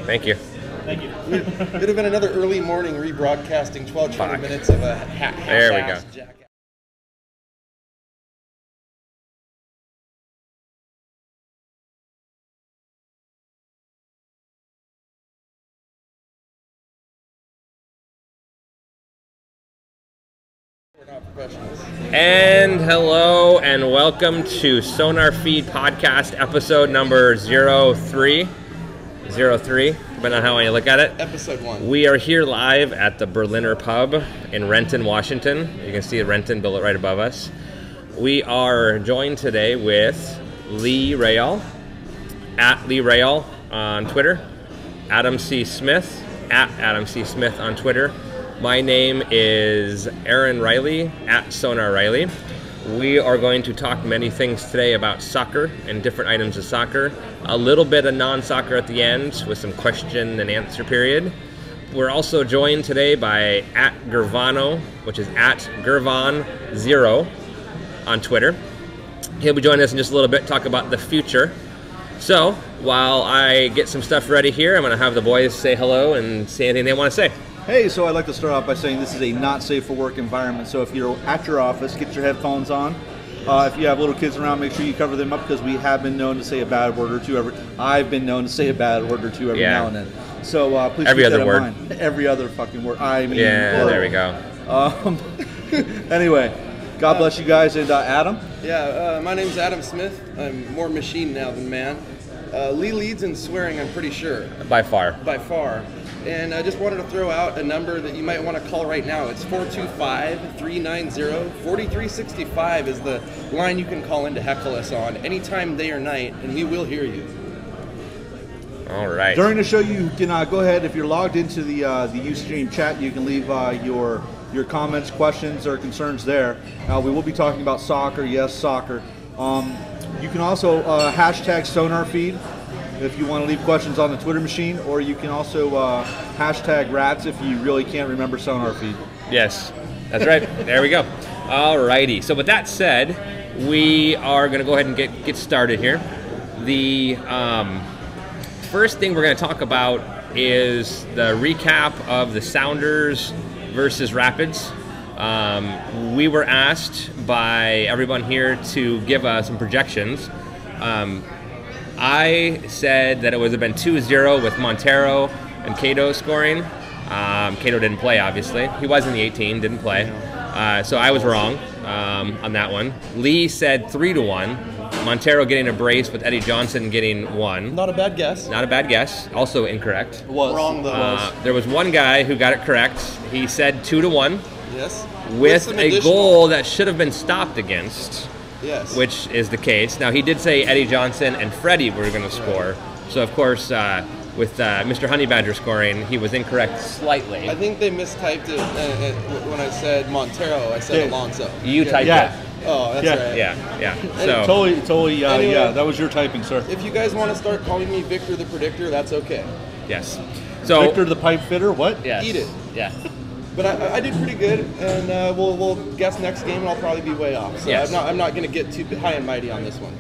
Thank you. Thank you. It would have been another early morning rebroadcasting 20 minutes of a There we go. jackass. We're not professionals. And hello and welcome to Sonarfeed podcast episode number 03. 03, depending on how you look at it. Episode 1. We are here live at the Berliner Pub in Renton, Washington. You can see Renton built right above us. We are joined today with Lee Rayall, at Lee Rayall on Twitter, Adam C. Smith, at Adam C. Smith on Twitter. My name is Aaron Riley, at Sonar Riley. We are going to talk many things today about soccer and different items of soccer. A little bit of non-soccer at the end with some question and answer period. We're also joined today by at Gervano, which is at Gervon0 on Twitter. He'll be joining us in just a little bit, talk about the future. So while I get some stuff ready here, I'm going to have the boys say hello and say anything they want to say. Hey, so I'd like to start off by saying this is a not safe for work environment. So if you're at your office, get your headphones on. If you have little kids around, make sure you cover them up because we have been known to say a bad word or two I've been known to say a bad word or two every now and then. So please every keep other that in word. mind. Every other fucking word. I mean, yeah, plural. There we go. Anyway, God bless you guys. And Adam? Yeah, my name's Adam Smith. I'm more machine now than man. Lee leads in swearing, I'm pretty sure. By far. By far. And I just wanted to throw out a number that you might want to call right now. It's 425-390-4365 is the line you can call in to heckle us on anytime, day or night, and we will hear you. All right. During the show, you can go ahead. If you're logged into the Ustream chat, you can leave your comments, questions, or concerns there. We will be talking about soccer. Yes, soccer. You can also hashtag Sonarfeed if you want to leave questions on the Twitter machine, or you can also hashtag rats if you really can't remember Sonarfeed. Yes, that's right. There we go. All righty. So with that said, we are going to go ahead and get started here. The first thing we're going to talk about is the recap of the Sounders versus Rapids. We were asked by everyone here to give us some projections. I said that it would have been 2-0 with Montero and Cato scoring. Cato didn't play, obviously. He was in the 18, didn't play. So I was wrong on that one. Lee said 3-1. Montero getting a brace with Eddie Johnson getting 1. Not a bad guess. Not a bad guess. Also incorrect. Was. Wrong, though. There was one guy who got it correct. He said 2-1. Yes. With a goal that should have been stopped against. Yes. Which is the case. Now, he did say Eddie Johnson and Freddie were going to score. Right. So, of course, with Mr. Honeybadger scoring, he was incorrect slightly. I think they mistyped it when I said Montero. I said Alonso. You typed it. it. Oh, that's right. Yeah. So Totally. Anyway, yeah, that was your typing, sir. If you guys want to start calling me Victor the Predictor, that's okay. Yes. So Victor the Pipe Fitter, what? Yes. Eat it. Yeah. But I did pretty good, and we'll guess next game, and I'll probably be way off. So yes. I'm not going to get too high and mighty on this one.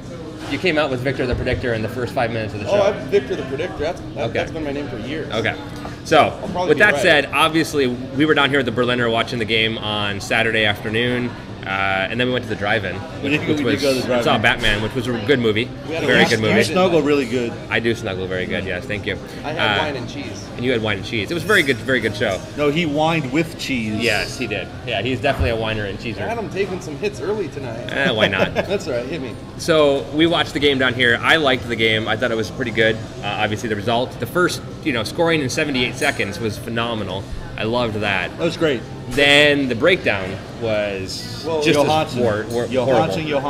You came out with Victor the Predictor in the first 5 minutes of the show. Oh, I'm Victor the Predictor. That's been my name for years. Okay. So, with that said, obviously, we were down here at the Berliner watching the game on Saturday afternoon, and then we went to the drive-in, which was saw Batman, which was a good movie. Very good movie. You snuggle really good. I do snuggle very good, yes, thank you. I had wine and cheese. And you had wine and cheese. It was very good show. No, he wined with cheese. Yes, he did. Yeah, he's definitely a whiner and cheeser. Adam taking some hits early tonight. Why not? That's all right, hit me. So we watched the game down here. I liked the game. I thought it was pretty good. Obviously, the result, the first, scoring in 78 seconds was phenomenal. I loved that. That was great. Then the breakdown was just Johansson. horrible. Johansson. Yeah,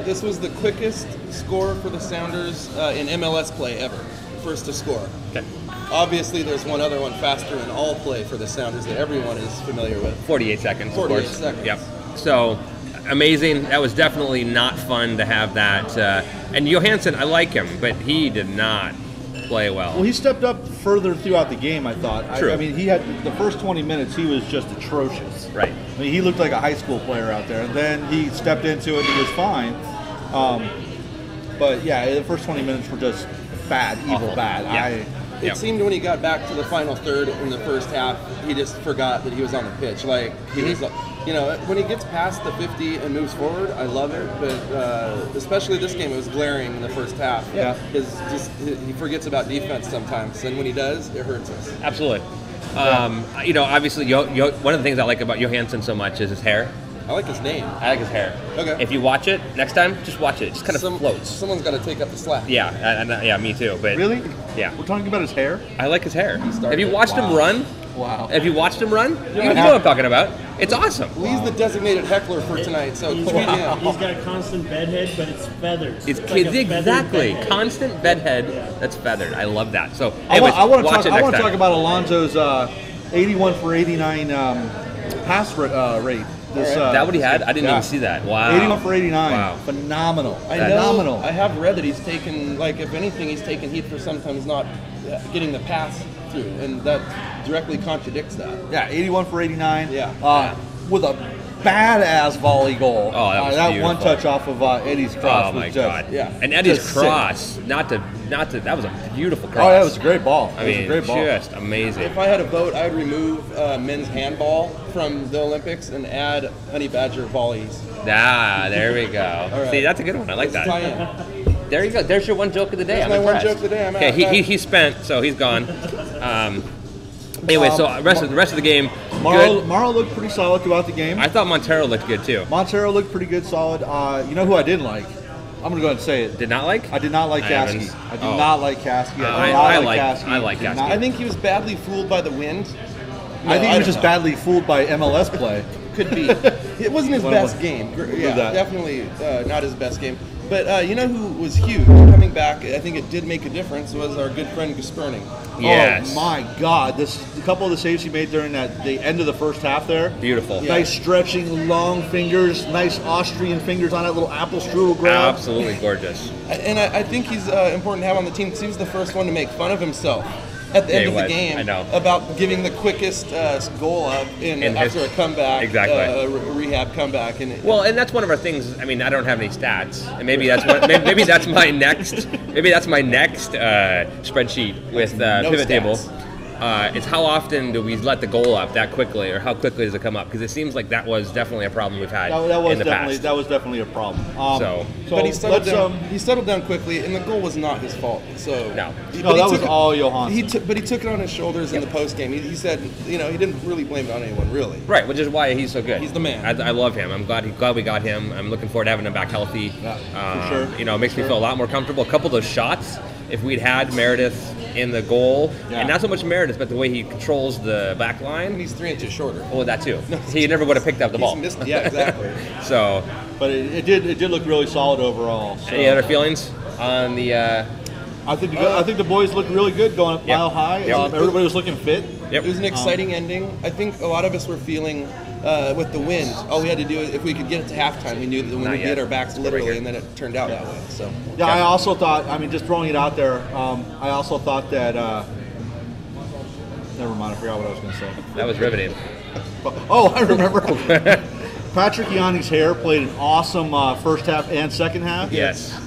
this was the quickest score for the Sounders in MLS play ever. First to score. Okay. Obviously, there's one other one faster in all play for the Sounders that everyone is familiar with. 48 seconds, 48 of course. seconds. Yep. So, amazing. That was definitely not fun to have that. And Johansson, I like him, but he did not play well. Well, he stepped up further throughout the game, I thought. True. I mean, he had the first 20 minutes, he was just atrocious. Right. I mean, he looked like a high school player out there. And then he stepped into it and he was fine. But yeah, the first 20 minutes were just bad, evil Awful. bad. Yeah. It seemed when he got back to the final third in the first half, he just forgot that he was on the pitch. Like he was, when he gets past the 50 and moves forward, I love it. But especially this game, it was glaring in the first half. Yeah. He forgets about defense sometimes, and when he does, it hurts us. Absolutely. Obviously, one of the things I like about Johansson so much is his hair. I like his name. I like his hair. Okay. If you watch it next time, just watch it. It just kind of floats. Someone's got to take up the slack. Yeah, me too. But Really? Yeah. We're talking about his hair? I like his hair. started Have you it. watched him run? Wow. Have you watched him run? You know what I'm talking about. It's awesome. Lee's the designated heckler for tonight, so He's tweet in. got a constant bedhead, but it's feathers. It's like a feathered exactly bedhead. constant bedhead Yeah. that's feathered. I love that. So, I anyways, want watch to it next time. talk about Alonso's 81 for 89 pass rate. Is that what he had? I didn't Yeah. even see that. Wow. 81 for 89. Wow. Phenomenal. I Phenomenal. know. I have read that he's taken, like, if anything, he's taken heat for sometimes not getting the pass through, and that directly contradicts that. Yeah, 81 for 89. Yeah. With a badass volley goal. Oh, that was that beautiful. one touch off of Eddie's cross. Oh my was just, God! yeah, and Eddie's just sick. cross, not to. That was a beautiful cross. Oh, that was a great ball. I It was mean, a great ball. just amazing. If I had a vote, I'd remove men's handball from the Olympics and add honey badger volleys. There we go. right. See, that's a good one. I like Let's tie that. in. There you go. There's your one joke of the day. There's I'm my one impressed. joke of the day. I'm Okay, out. he's spent, so he's gone. Anyway, so the rest of the game, good. Morrow looked pretty solid throughout the game. I thought Montero looked good too. Montero looked pretty good, solid. You know who I didn't like? I'm going to go ahead and say it. Did not like? I did not like Evans. Kasky. I did Oh. not like Kasky. I like Kasky. Kasky. I think he was badly fooled by the wind. I think he was don't just know. badly fooled by MLS play. Could be. It wasn't his What best was- game. Who Yeah, that? definitely not his best game. But you know who was huge coming back? I think it did make a difference. Was our good friend Gasperning. Yes. Oh my God! A couple of the saves he made during the end of the first half there. Beautiful. Yeah. Nice stretching, long fingers, nice Austrian fingers on that little apple strudel grab. Absolutely gorgeous. And I think he's important to have on the team because he was the first one to make fun of himself at the Yeah, end he of the was. game I know. about giving the quickest goal up after a comeback, Exactly. rehab comeback. And Well, and that's one of our things. I mean, I don't have any stats, and maybe that's maybe that's my next spreadsheet with No pivot table. stats. It's how often do we let the goal up that quickly, or how quickly does it come up? Because it seems like that was definitely a problem we've had in the past. That was definitely a problem. But he settled let's, down. He settled down quickly, and the goal was not his fault. So No. No, that was all Johansson. But he took it on his shoulders in the post game. He said, he didn't really blame it on anyone, really. Right, which is why he's so good. He's the man. I love him. I'm glad we got him. I'm looking forward to having him back healthy. Yeah, for sure. It makes me feel a lot more comfortable. A couple of those shots, if we'd had Meredith in the goal, Yeah. and not so much Meredith, but the way he controls the back And line. he's 3 inches shorter. Oh, that too. He never would have picked up the ball. Yeah, exactly. So, But it did look really solid overall. So. any other feelings on the? I think the boys looked really good going up Yep. mile high. Yep. Everybody was looking fit. Yep. It was an exciting ending. I think a lot of us were feeling with the wind. All we had to do is, if we could get it to halftime, we knew that when Not we yet. get our backs Right literally, here. and then it turned out that way. So Yeah, Okay. I also thought. I mean, just throwing it out there. I also thought that. Never mind. I forgot what I was going to say. That was riveting. Oh, I remember. Patrick Yanni's hair played an awesome first half and second half. Yes.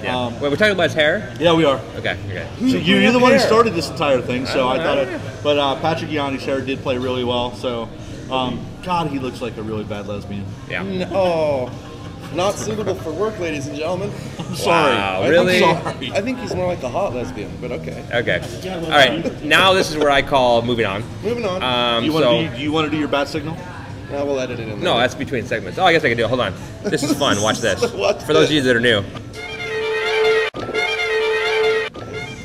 Yeah. Um, Wait, we're talking about his hair. Yeah, we are. Okay. Okay. So you're the one who hair? started this entire thing, so I thought know. it. But Patrick Yanni's hair did play really well. So, God, he looks like a really bad lesbian. Yeah. not suitable for work, ladies and gentlemen. I'm sorry. Wow, I'm really? sorry. I think he's more like a hot lesbian, but okay. Okay. All right. Now this is where I call moving on. Moving on. Do you want to do your bat signal? We'll edit it in there. No, that's between segments. Oh, I guess I can do it. Hold on. This is fun. Watch this. What's For those of this? you that are new.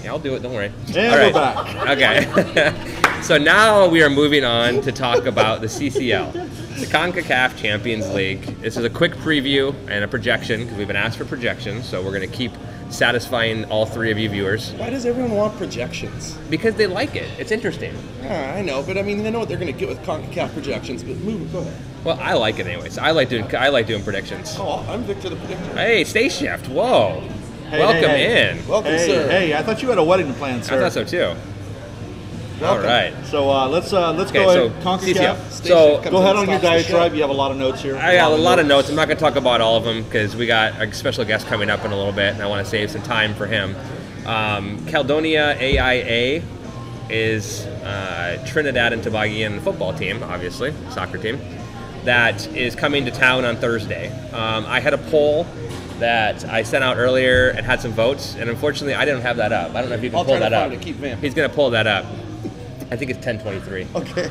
Yeah, I'll do it. Don't worry. And All we're right. back. Okay. So now we are moving on to talk about the CCL, the CONCACAF Champions League. This is a quick preview and a projection because we've been asked for projections. So we're going to keep satisfying all three of you viewers Why does everyone want projections? because they like it. It's interesting. I know, but I mean, they know what they're going to get with CONCACAF projections. But go ahead. Well, I like it anyways. I like doing predictions. Oh, I'm Victor the Predictor. Hey, stay shift. Whoa. Hey, Welcome hey. in. Welcome, Hey, sir. hey! I thought you had a wedding planned, I sir. thought so too. All Welcome. right. So let's Okay, go so ahead. CONCACAF. CCL. Station So comes Go ahead in on your and stops the show. diatribe. You have a lot of notes here. I got a lot of notes. I'm not going to talk about all of them because we got a special guest coming up in a little bit, and I want to save some time for him. Caledonia AIA is Trinidad and Tobago football team, obviously, soccer team, that is coming to town on Thursday. I had a poll that I sent out earlier and had some votes, and unfortunately I didn't have that up. I don't know if you can pull that up. He's going to pull that up. I think it's 10:23. Okay.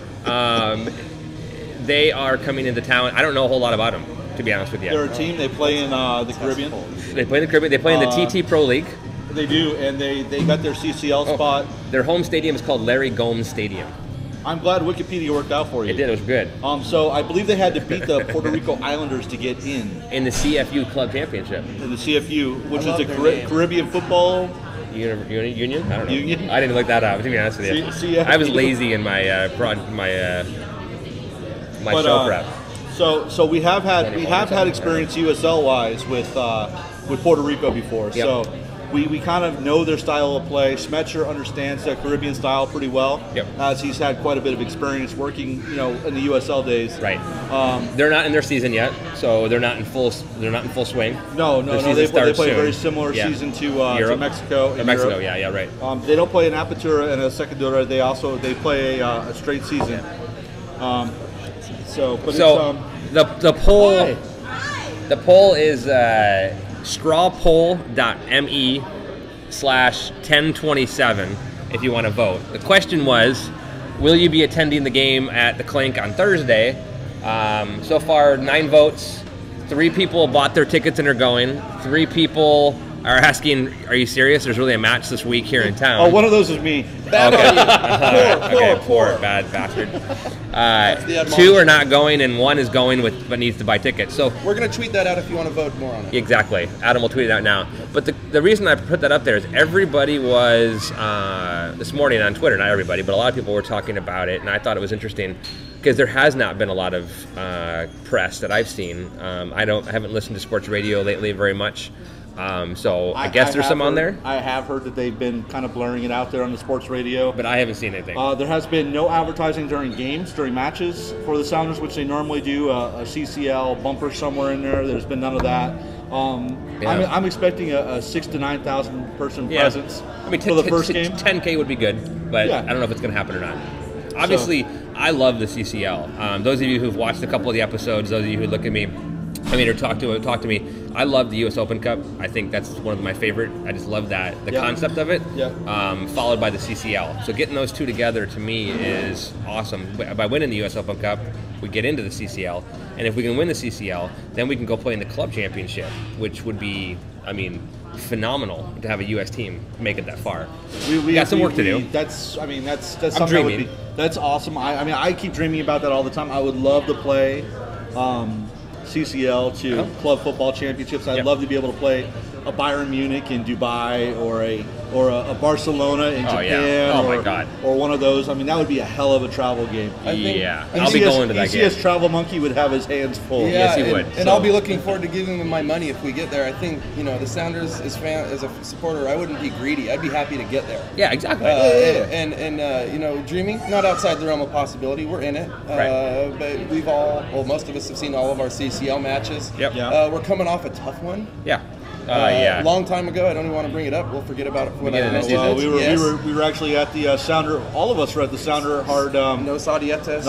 They are coming into town. I don't know a whole lot about them, to be honest with you. They're a team. They play in the Caribbean. They play in the Caribbean. They play in the TT Pro League. They do, and they got their CCL spot. Their home stadium is called Larry Gomes Stadium. I'm glad Wikipedia worked out for you. It did. It was good. So I believe they had to beat the Puerto Rico Islanders to get in the CFU Club Championship. In the CFU, which is the Caribbean Football Union? I don't know. Union? I didn't look that up, to be honest with you. CFU. I was lazy in my show prep. So we have had experience USL wise with Puerto Rico before. Yep. So we kind of know their style of play. Smetcher understands the Caribbean style pretty well, as he's had quite a bit of experience working, in the USL days. Right. They're not in their season yet, so they're not in full swing. No. They play a very similar season to Mexico. Mexico, yeah, right. They don't play an Apertura and a Secundura. They play a straight season. The poll is strawpoll.me/1027 if you want to vote. The question was, will you be attending the game at the Clink on Thursday? So far, 9 votes. 3 people bought their tickets and are going. 3 people are asking, are you serious? There's really a match this week here in town. Oh, one of those is me. Poor bad bastard. 2 are not going, and 1 is going but needs to buy tickets. So we're going to tweet that out if you want to vote more on it. Exactly. Adam will tweet it out now. But the reason I put that up there is everybody was, this morning on Twitter, not everybody, but a lot of people were talking about it, and I thought it was interesting because there has not been a lot of press that I've seen. I haven't listened to sports radio lately very much. So I guess there's some on there. I have heard that they've been kind of blurring it out there on the sports radio. But I haven't seen anything. There has been no advertising during games, during matches for the Sounders, which they normally do, a CCL bumper somewhere in there. There's been none of that. I'm expecting a 6,000 to 9,000 person presence for the first game. 10K would be good, but I don't know if it's going to happen or not. Obviously, I love the CCL. Those of you who've watched a couple of the episodes, those of you who look at me, or talk to me. I love the U.S. Open Cup. I think that's one of my favorite. I just love the concept of it. Followed by the CCL. So getting those two together to me is awesome. By winning the U.S. Open Cup, we get into the CCL, and if we can win the CCL, then we can go play in the club championship, which would be, phenomenal to have a U.S. team make it that far. We got some work to do. That's something that dreaming. would be. That's awesome. I keep dreaming about that all the time. I would love to play. CCL to club football championships. I'd love to be able to play a Bayern Munich in Dubai or a Barcelona in Japan. My God. Or one of those. That would be a hell of a travel game. I'll be going to that game. ECS Travel Monkey would have his hands full. Yes, he would. And I'll be looking forward to giving them my money if we get there. I think, the Sounders, as a supporter, I wouldn't be greedy. I'd be happy to get there. Yeah, exactly. And dreaming, not outside the realm of possibility. We're in it. But most of us have seen all of our CCL matches. We're coming off a tough one. Long time ago. I don't even want to bring it up. We'll forget about it when I know. Well, we were actually at the Sounder. All of us were at the Sounder Hard. No Sadietes.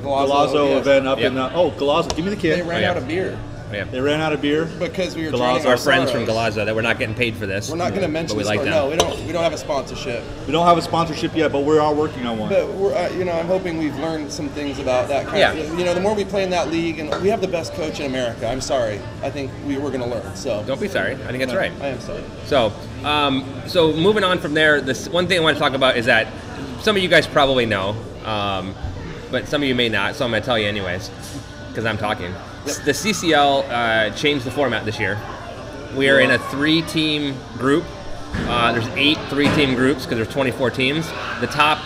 Galazo event up in. Galazo. Give me the kid. They ran out of beer. Yeah. They ran out of beer because we were drowning our friends from Galazo that we're not getting paid for this. We're not going to mention this. No, we don't have a sponsorship. We don't have a sponsorship yet, but we are working on one. But we're, I'm hoping we've learned some things about that kind of. The more we play in that league, and we have the best coach in America. I'm sorry. I think we're going to learn. So don't be sorry. I think that's right. I am sorry. So moving on from there, this one thing I want to talk about is that some of you guys probably know, but some of you may not. So I'm going to tell you anyways, because I'm talking. The CCL changed the format this year. We are in a 3-team group. There's 8 3-team groups because there's 24 teams. The top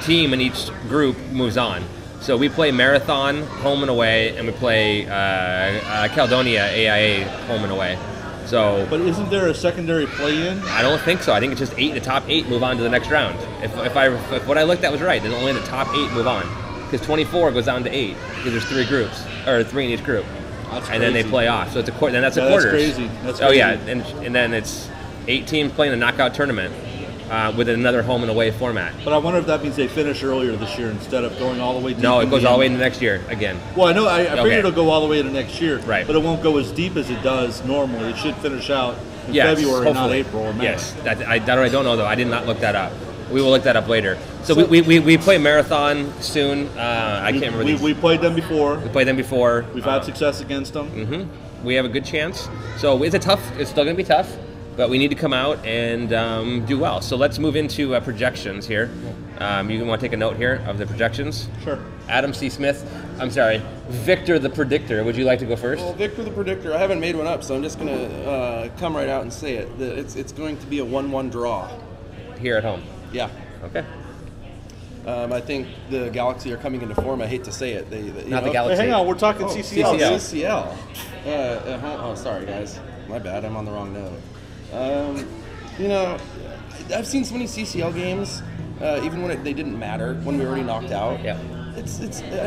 team in each group moves on. So we play Marathon home and away, and we play Caledonia AIA home and away. So, but isn't there a secondary play-in? I don't think so. I think it's just 8. The top 8 move on to the next round. If what I looked at was right, then only the top 8 move on. Because 24 goes down to 8 because there's 3 groups, or 3 in each group, and then they play off. So it's a quarter. Then that's a quarter. That's crazy. Oh yeah, and then it's 8 teams playing a knockout tournament with another home and away format. But I wonder if that means they finish earlier this year instead of going all the way deep. No, it in goes the all the way end. into next year again. Well, I know. I figured Okay. it'll go all the way into next year. Right. But it won't go as deep as it does normally. It should finish out in Yes, February, not hopefully. April or May. Yes, that I don't know though. I did not look that up. We will look that up later. So we play Marathon soon. I can't remember. We played them before. We played them before. We've had success against them. We have a good chance. So it's still going to be tough, but we need to come out and do well. So let's move into projections here. You want to take a note here of the projections? Sure. Adam C. Smith. I'm sorry, Victor the Predictor. Would you like to go first? Well, Victor the Predictor, I haven't made one up, so I'm just going to come right out and say it. It's going to be a 1-1 draw. Here at home. Yeah. Okay. I think the Galaxy are coming into form. I hate to say it. Not the Galaxy. Hey, hang on, we're talking CCL. CCL. CCL. Sorry, guys. My bad. I'm on the wrong note. I've seen so many CCL games, even when they didn't matter, when we were already knocked out. Yeah. I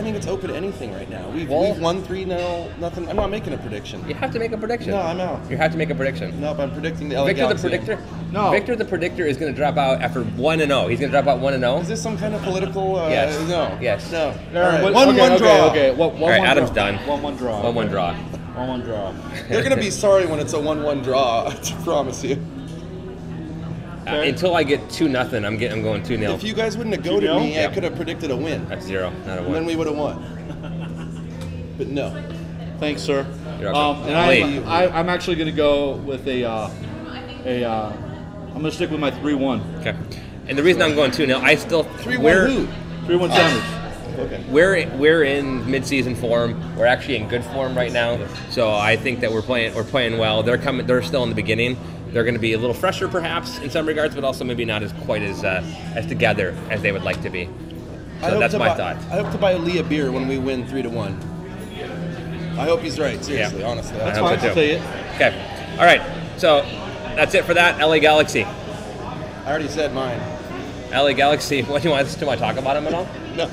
think it's open to anything right now. We've won 3-0. Nothing. I'm not making a prediction. You have to make a prediction. No, I'm out. You have to make a prediction. Nope, I'm predicting the LA Victor Galaxy. the Predictor? No. Victor the Predictor is going to drop out after 1-0. He's going to drop out 1-0. Is this some kind of political? Yes. No. Yes. No. All right, 1-1 draw. Okay. All right, Adam's draw. done. 1-1 draw. 1-1 draw. 1-1 draw. They're gonna be sorry when it's a 1-1 draw. I promise you. Okay. Until I get 2-0, I'm going 2-0. If you guys wouldn't have goaded 2-0? me, I Yeah. could have predicted a win, That's 0, not a and then 1. we would have won. But no. Thanks, sir. You're welcome. And Lee. I'm actually going to go with I'm going to stick with my 3-1. Okay. And the reason I'm going 2-0, I still 3-1 who? 3-1 Sounders. Okay. We're in mid-season form. We're actually in good form right now. So I think that we're playing well. They're still in the beginning. They're going to be a little fresher, perhaps, in some regards, but also maybe not as quite as together as they would like to be. So that's my thought. I hope to buy Lee a beer when we win 3-1. I hope he's right. Seriously, Yeah. honestly. I That's hope fine. so I'll too. say it. Okay. All right. So that's it for that. LA Galaxy. I already said mine. LA Galaxy. What do you want to talk about them at all? No.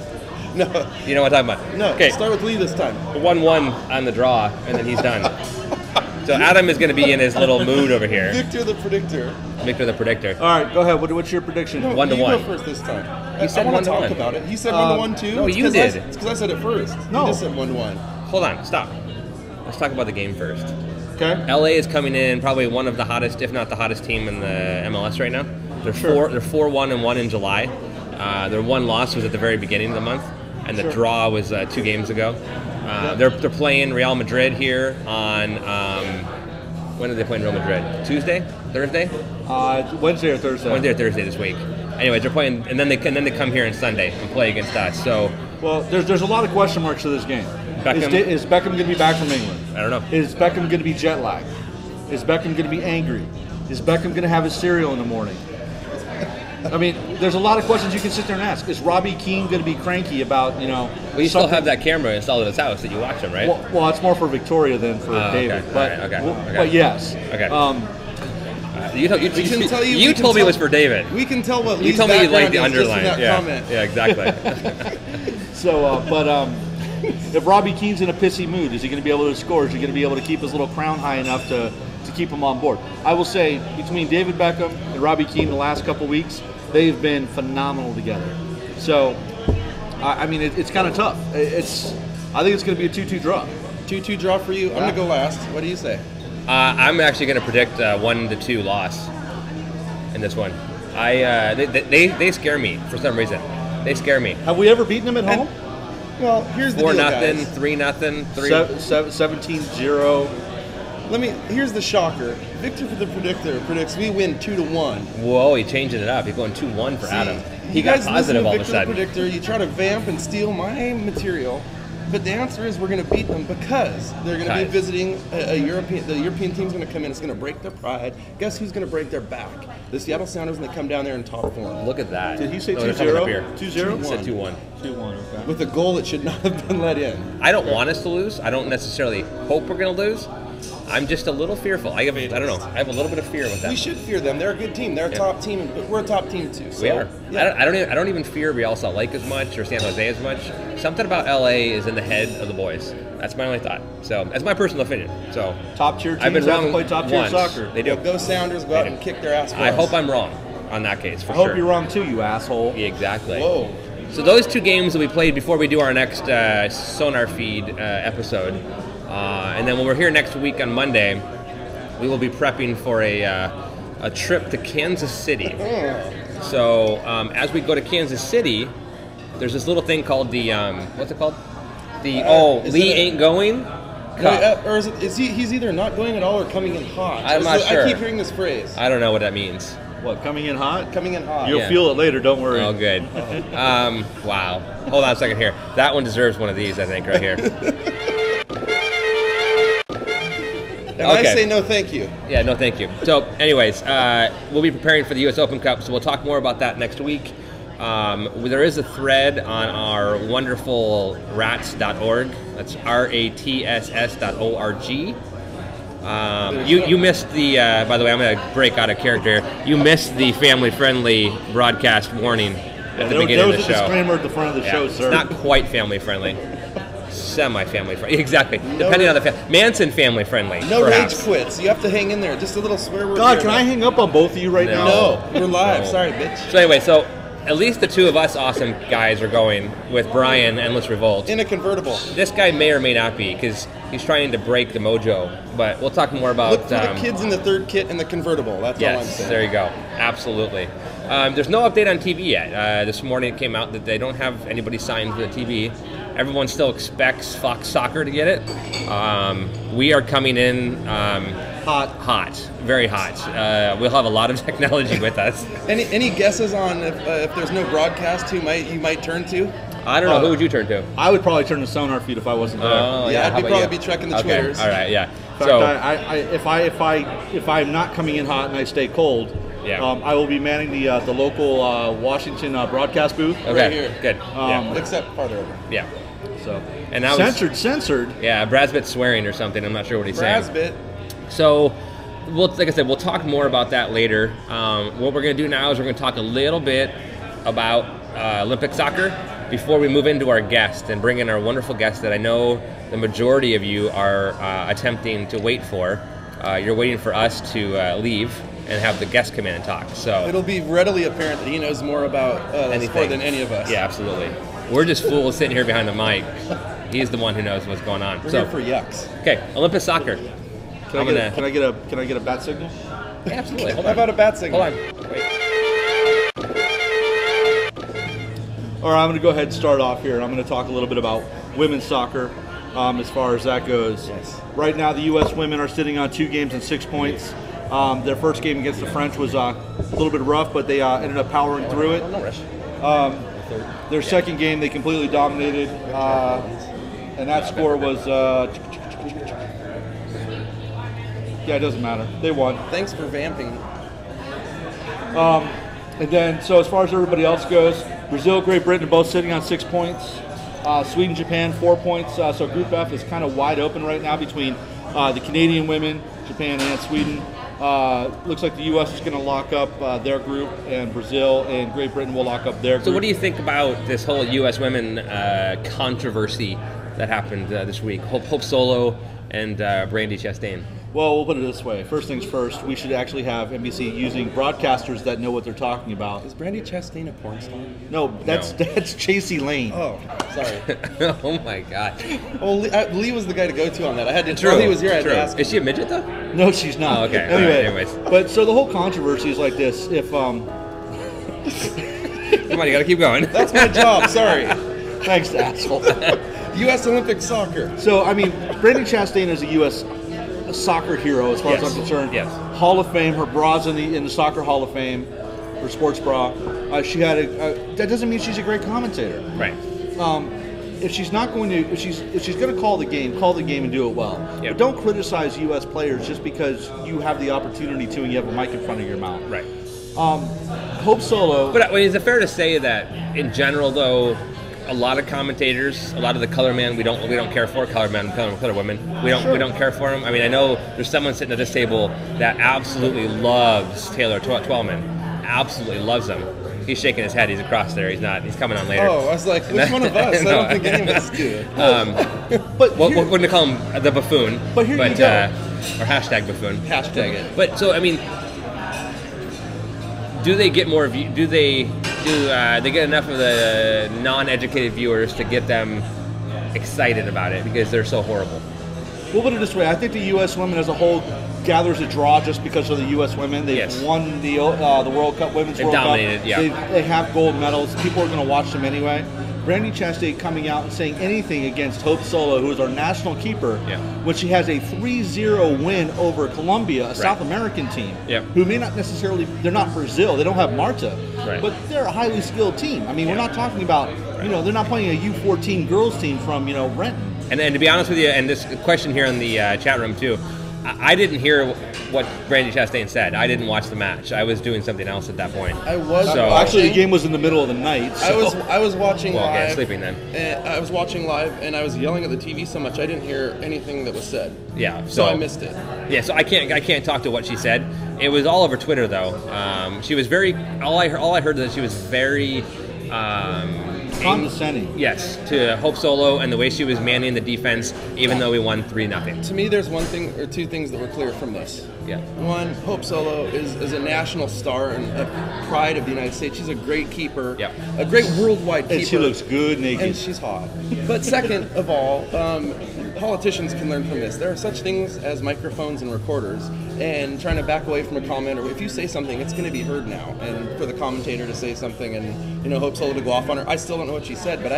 You know what I'm talking about? No. Okay. Start with Lee this time. 1-1 on the draw, and then he's done. So Adam is going to be in his little mood over here. Victor the Predictor. Victor the Predictor. All right, go ahead. What's your prediction? No, 1-1. You go first this time. He said I want to 1-1. talk about it. He said 1-1 too. no, It's you 'cause did. It's because I said it first. No. You just said 1-1. Hold on. Stop. Let's talk about the game first. Okay. LA is coming in probably one of the hottest, if not the hottest team in the MLS right now. They're 4-1-1 in July. Their one loss was at the very beginning of the month, and the draw was 2 games ago. They're playing Real Madrid here on when are they playing Real Madrid? Tuesday? Thursday? Wednesday or Thursday. Wednesday or Thursday this week. Anyways, they're playing, and then they come here on Sunday and play against us. So Well, there's a lot of question marks to this game. Beckham? Is Beckham going to be back from England? I don't know. Is Beckham going to be jet lagged? Is Beckham going to be angry? Is Beckham going to have his cereal in the morning? I mean, there's a lot of questions you can sit there and ask. Is Robbie Keane going to be cranky about, Well, you still have that camera installed at his house that you watch him, right? Well, it's more for Victoria than for okay. David. All But, right, okay, okay. but yes. Okay. We can tell you. You told me it was for David. We can tell what You Lee's told me you liked the background is just underline. from that comment. Yeah, exactly. So, if Robbie Keane's in a pissy mood, is he going to be able to score? Is he going to be able to keep his little crown high enough to keep him on board? I will say, between David Beckham and Robbie Keane the last couple weeks, they've been phenomenal together. So, I mean, it's kind of tough. I think it's going to be a 2-2 draw. 2-2 draw for you. I'm going to go last. What do you say? I'm actually going to predict 1-2 loss in this one. They scare me for some reason. They scare me. Have we ever beaten them at home? Well, here's the 4-0, deal, guys. 3-0, 17-0. Here's the shocker. Victor for the Predictor predicts we win 2-1. Whoa, he changing it up. He's going 2-1 for Adam. He You got guys positive all listen of a to Victor sudden. the Predictor. You try to vamp and steal my material, but the answer is we're going to beat them because they're going to be Guys. visiting a European. The European team's going to come in. It's going to break their pride. Guess who's going to break their back? The Seattle Sounders, when they come down there in top form. Look at that. Did he say they're coming up here. 2-0? He said 2-1. 2-1, okay. With a goal that should not have been let in. I don't want us to lose. I don't necessarily hope we're going to lose. I'm just a little fearful. I don't know. I have a little bit of fear with them. We should fear them. They're a good team. They're a top team, but we're a top team too. So, We are. Yeah. I don't even fear Real Salt Lake as much or San Jose as much. Something about LA is in the head of the boys. That's my only thought. So that's my personal opinion. So Top tier teams I've been have to wrong play top tier once. soccer. They do. Go Sounders, go out and kick their ass. For I us. hope I'm wrong on that case for I sure. hope you're wrong too, you asshole. Yeah, exactly. Whoa. So those two games that we played before we do our next Sonarfeed episode, and then when we're here next week on Monday, we will be prepping for a trip to Kansas City. So as we go to Kansas City, there's this little thing called the what's it called? The Lee ain't going. Cup. Or is he's either not going at all or coming in hot? I'm not sure. I keep hearing this phrase. I don't know what that means. What, coming in hot? Coming in hot. You'll Yeah. feel it later, don't worry. Oh, good. Wow. Hold on a second here. That one deserves one of these, I think, right here. And I say no thank you. Yeah, no thank you. So, anyways, we'll be preparing for the U.S. Open Cup, so we'll talk more about that next week. There is a thread on our wonderful rats.org. That's ratss.org. You missed the, by the way, I'm going to break out of character. You missed the family-friendly broadcast warning at the beginning there of was the a show. disclaimer at the front of the show, sir. It's not quite family-friendly. Semi-family friendly. Exactly. Depending on the Manson family friendly. No perhaps. rage quits. You have to hang in there. Just a little swear word. God, here. can I hang up on both of you right now? No, we're live. No. Sorry, bitch. So anyway, at least the two of us awesome guys are going with Brian, Endless Revolt. In a convertible. This guy may or may not be because he's trying to break the mojo. But we'll talk more about. Look for the kids in the third kit in the convertible. That's all I'm Yes, saying. there you go. Absolutely. There's no update on TV yet. This morning it came out that they don't have anybody signed for the TV. Everyone still expects Fox Soccer to get it. We are coming in hot, very hot. We'll have a lot of technology with us. Any guesses on if there's no broadcast, who you might turn to? I don't know. Who would you turn to? I would probably turn to Sonarfeed if I wasn't there. Oh, Yeah, how I'd about probably you? be checking the Okay, Twitters. all right, yeah. In fact, if I'm not coming in hot and I stay cold, Yeah. I will be manning the local Washington broadcast booth. Okay, Right here. good. Except farther over. Yeah. So And that was censored. Yeah, Brad's bit swearing or something. I'm not sure what he's saying. Brasbit. So, like I said, we'll talk more about that later. What we're going to do now is we're going to talk a little bit about Olympic soccer before we move into our guest and bring in our wonderful guest that I know the majority of you are attempting to wait for. You're waiting for us to leave and have the guest come in and talk. So It'll be readily apparent that he knows more about the sport than any of us. Yeah, absolutely. We're just fools sitting here behind the mic. He's the one who knows what's going on. We're So here for yucks. okay, Olympic soccer. Can I get a bat signal? Yeah, absolutely. Hold How on. about a bat signal? Hold on. Wait. All right, I'm going to go ahead and start off here. I'm going to talk a little bit about women's soccer as far as that goes. Yes. Right now, the U.S. women are sitting on 2 games and 6 points. Their first game against the French was a little bit rough, but they ended up powering through it. No rush. Their second game, they completely dominated, and that score was, yeah, it doesn't matter. They won. Thanks for vamping. And then, so as far as everybody else goes, Brazil, Great Britain are both sitting on 6 points. Sweden, Japan, 4 points. So Group F is kind of wide open right now between the Canadian women, Japan, and Sweden. Looks like the U.S. is going to lock up their group, and Brazil and Great Britain will lock up their group. So, what do you think about this whole U.S. women controversy that happened this week? Hope Solo and Brandy Chastain. Well, we'll put it this way. First things first, we should actually have NBC using broadcasters that know what they're talking about. Is Brandy Chastain a porn star? No, that's Chasey Lane. Oh, sorry. Oh my God. Well, Lee was the guy to go to on that. I had to. While he was here, I had to ask him. Is she a midget though? No, she's not. Oh, okay. Anyway, All right, anyways. but so the whole controversy is like this. If Come on, you gotta keep going. That's my job. Sorry. thanks, asshole. U.S. Olympic soccer. So I mean, Brandy Chastain is a U.S. soccer hero as far as I'm concerned. Yes. Hall of Fame. Her bra's in the Soccer Hall of Fame. Her sports bra. She had that doesn't mean she's a great commentator. Right. If she's not going to, if she's going to call the game and do it well. Yep. But don't criticize U.S. players just because you have the opportunity to and you have a mic in front of your mouth. Right. Hope Solo. But is it fair to say that in general, though, a lot of commentators, a lot of the color man we don't care for, color men, color women. We don't care for them. I mean, I know there's someone sitting at this table that absolutely loves Taylor Twellman. Absolutely loves him. He's shaking his head. He's across there. He's not. He's coming on later. Oh, I was like, which one of us? No. I don't think any of us do. But we're going to call him the buffoon. But here you go. Or hashtag buffoon. Hashtag it. But so I mean, do they get more view? Do they get enough of the non-educated viewers to get them excited about it because they're so horrible? We'll put it this way. I think the U.S. women as a whole gathers a draw just because of the U.S. women. They've won the World Cup, Women's World dominated, Cup. yeah. They have gold medals. People are going to watch them anyway. Brandi Chastain coming out and saying anything against Hope Solo, who is our national keeper, when she has a 3-0 win over Colombia, a South American team, who may not necessarily, they're not Brazil, they don't have Marta, but they're a highly skilled team. I mean, we're not talking about, they're not playing a U14 girls team from, Renton. And to be honest with you, and this question here in the chat room too, I didn't hear what Brandi Chastain said. I didn't watch the match. I was doing something else at that point. I was actually the game was in the middle of the night. So. I was watching live. Okay, sleeping then. And I was watching live, and I was yelling at the TV so much I didn't hear anything that was said. Yeah, so I missed it. Yeah, so I can't talk to what she said. It was all over Twitter though. She was very. All I heard is that she was very. Condescending. Yes, to Hope Solo and the way she was manning the defense, even though we won 3-0. To me, there's one thing or two things that were clear from this. Yeah. One, Hope Solo is a national star and a pride of the United States. She's a great keeper, a great worldwide keeper. And she looks good naked. And she's hot. But second of all, politicians can learn from this. There are such things as microphones and recorders, and trying to back away from a comment, or if you say something, it's going to be heard now. And for the commentator to say something and Hope Solo to go off on her, I still don't know what she said, but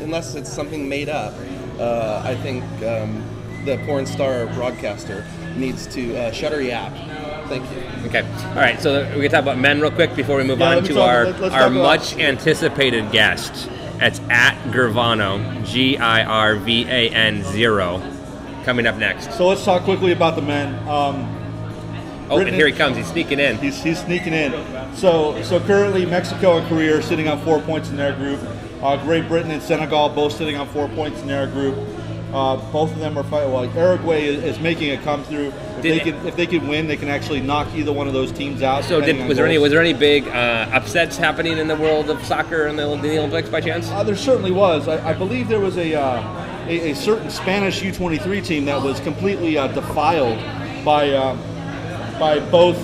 unless it's something made up, I think the porn star broadcaster needs to shut her yap. Thank you. Okay. All right. So we can talk about men real quick before we move on to our much anticipated guest. That's at Girvano, GIRVAN 0, coming up next. So let's talk quickly about the men. And here he comes. He's sneaking in. He's sneaking in. So currently Mexico and Korea are sitting on 4 points in their group. Great Britain and Senegal both sitting on 4 points in their group. Both of them are fighting. Well, Uruguay is making a come through. If they can win, they can actually knock either one of those teams out. So was there any big upsets happening in the world of soccer in the Olympics by chance? There certainly was. I believe there was a certain Spanish U23 team that was completely defiled by both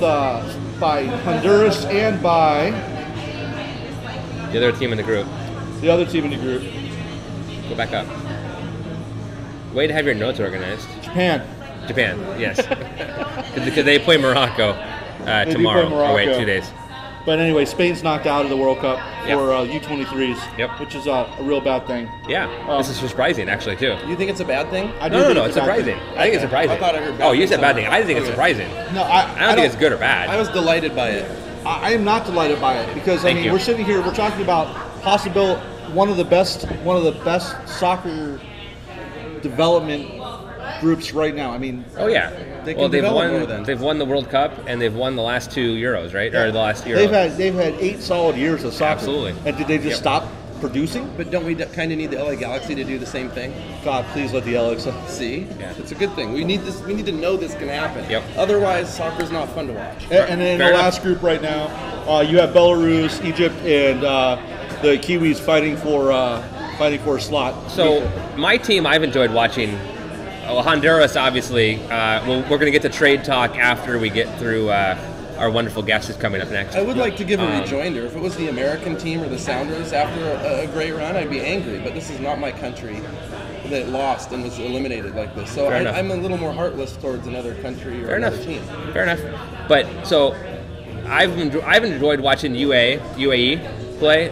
by Honduras and by the other team in the group. The other team in the group. Go back up. Way to have your notes organized. Japan, yes. Because they play Morocco tomorrow. Morocco. Oh, wait, 2 days. But anyway, Spain's knocked out of the World Cup for U23s, which is a real bad thing. Yeah, this is surprising, actually, too. You think it's a bad thing? No, it's surprising. I think it's surprising. I thought I heard bad you said bad thing. I think it's surprising. No, I don't think it's good or bad. I was delighted by it. I am not delighted by it because we're sitting here, we're talking about one of the best soccer development groups right now. I mean, they've won the World Cup and they've won the last 2 Euros, right? Or the last Euro. They've had 8 solid years of soccer. Absolutely. And did they just stop producing? But don't we kind of need the LA Galaxy to do the same thing? God, please let the LA see. Yeah. It's a good thing. We need this. We need to know this can happen. Yep. Otherwise, soccer's not fun to watch. And then in the last group right now, you have Belarus, Egypt, and the Kiwis fighting for a slot. So my team, I've enjoyed watching. Honduras, obviously. We're going to get to trade talk after we get through our wonderful guest who's coming up next. I would like to give a rejoinder. If it was the American team or the Sounders after a great run, I'd be angry. But this is not my country that lost and was eliminated like this. So I'm a little more heartless towards another country or another team. Fair enough. But so I've enjoyed watching UAE play.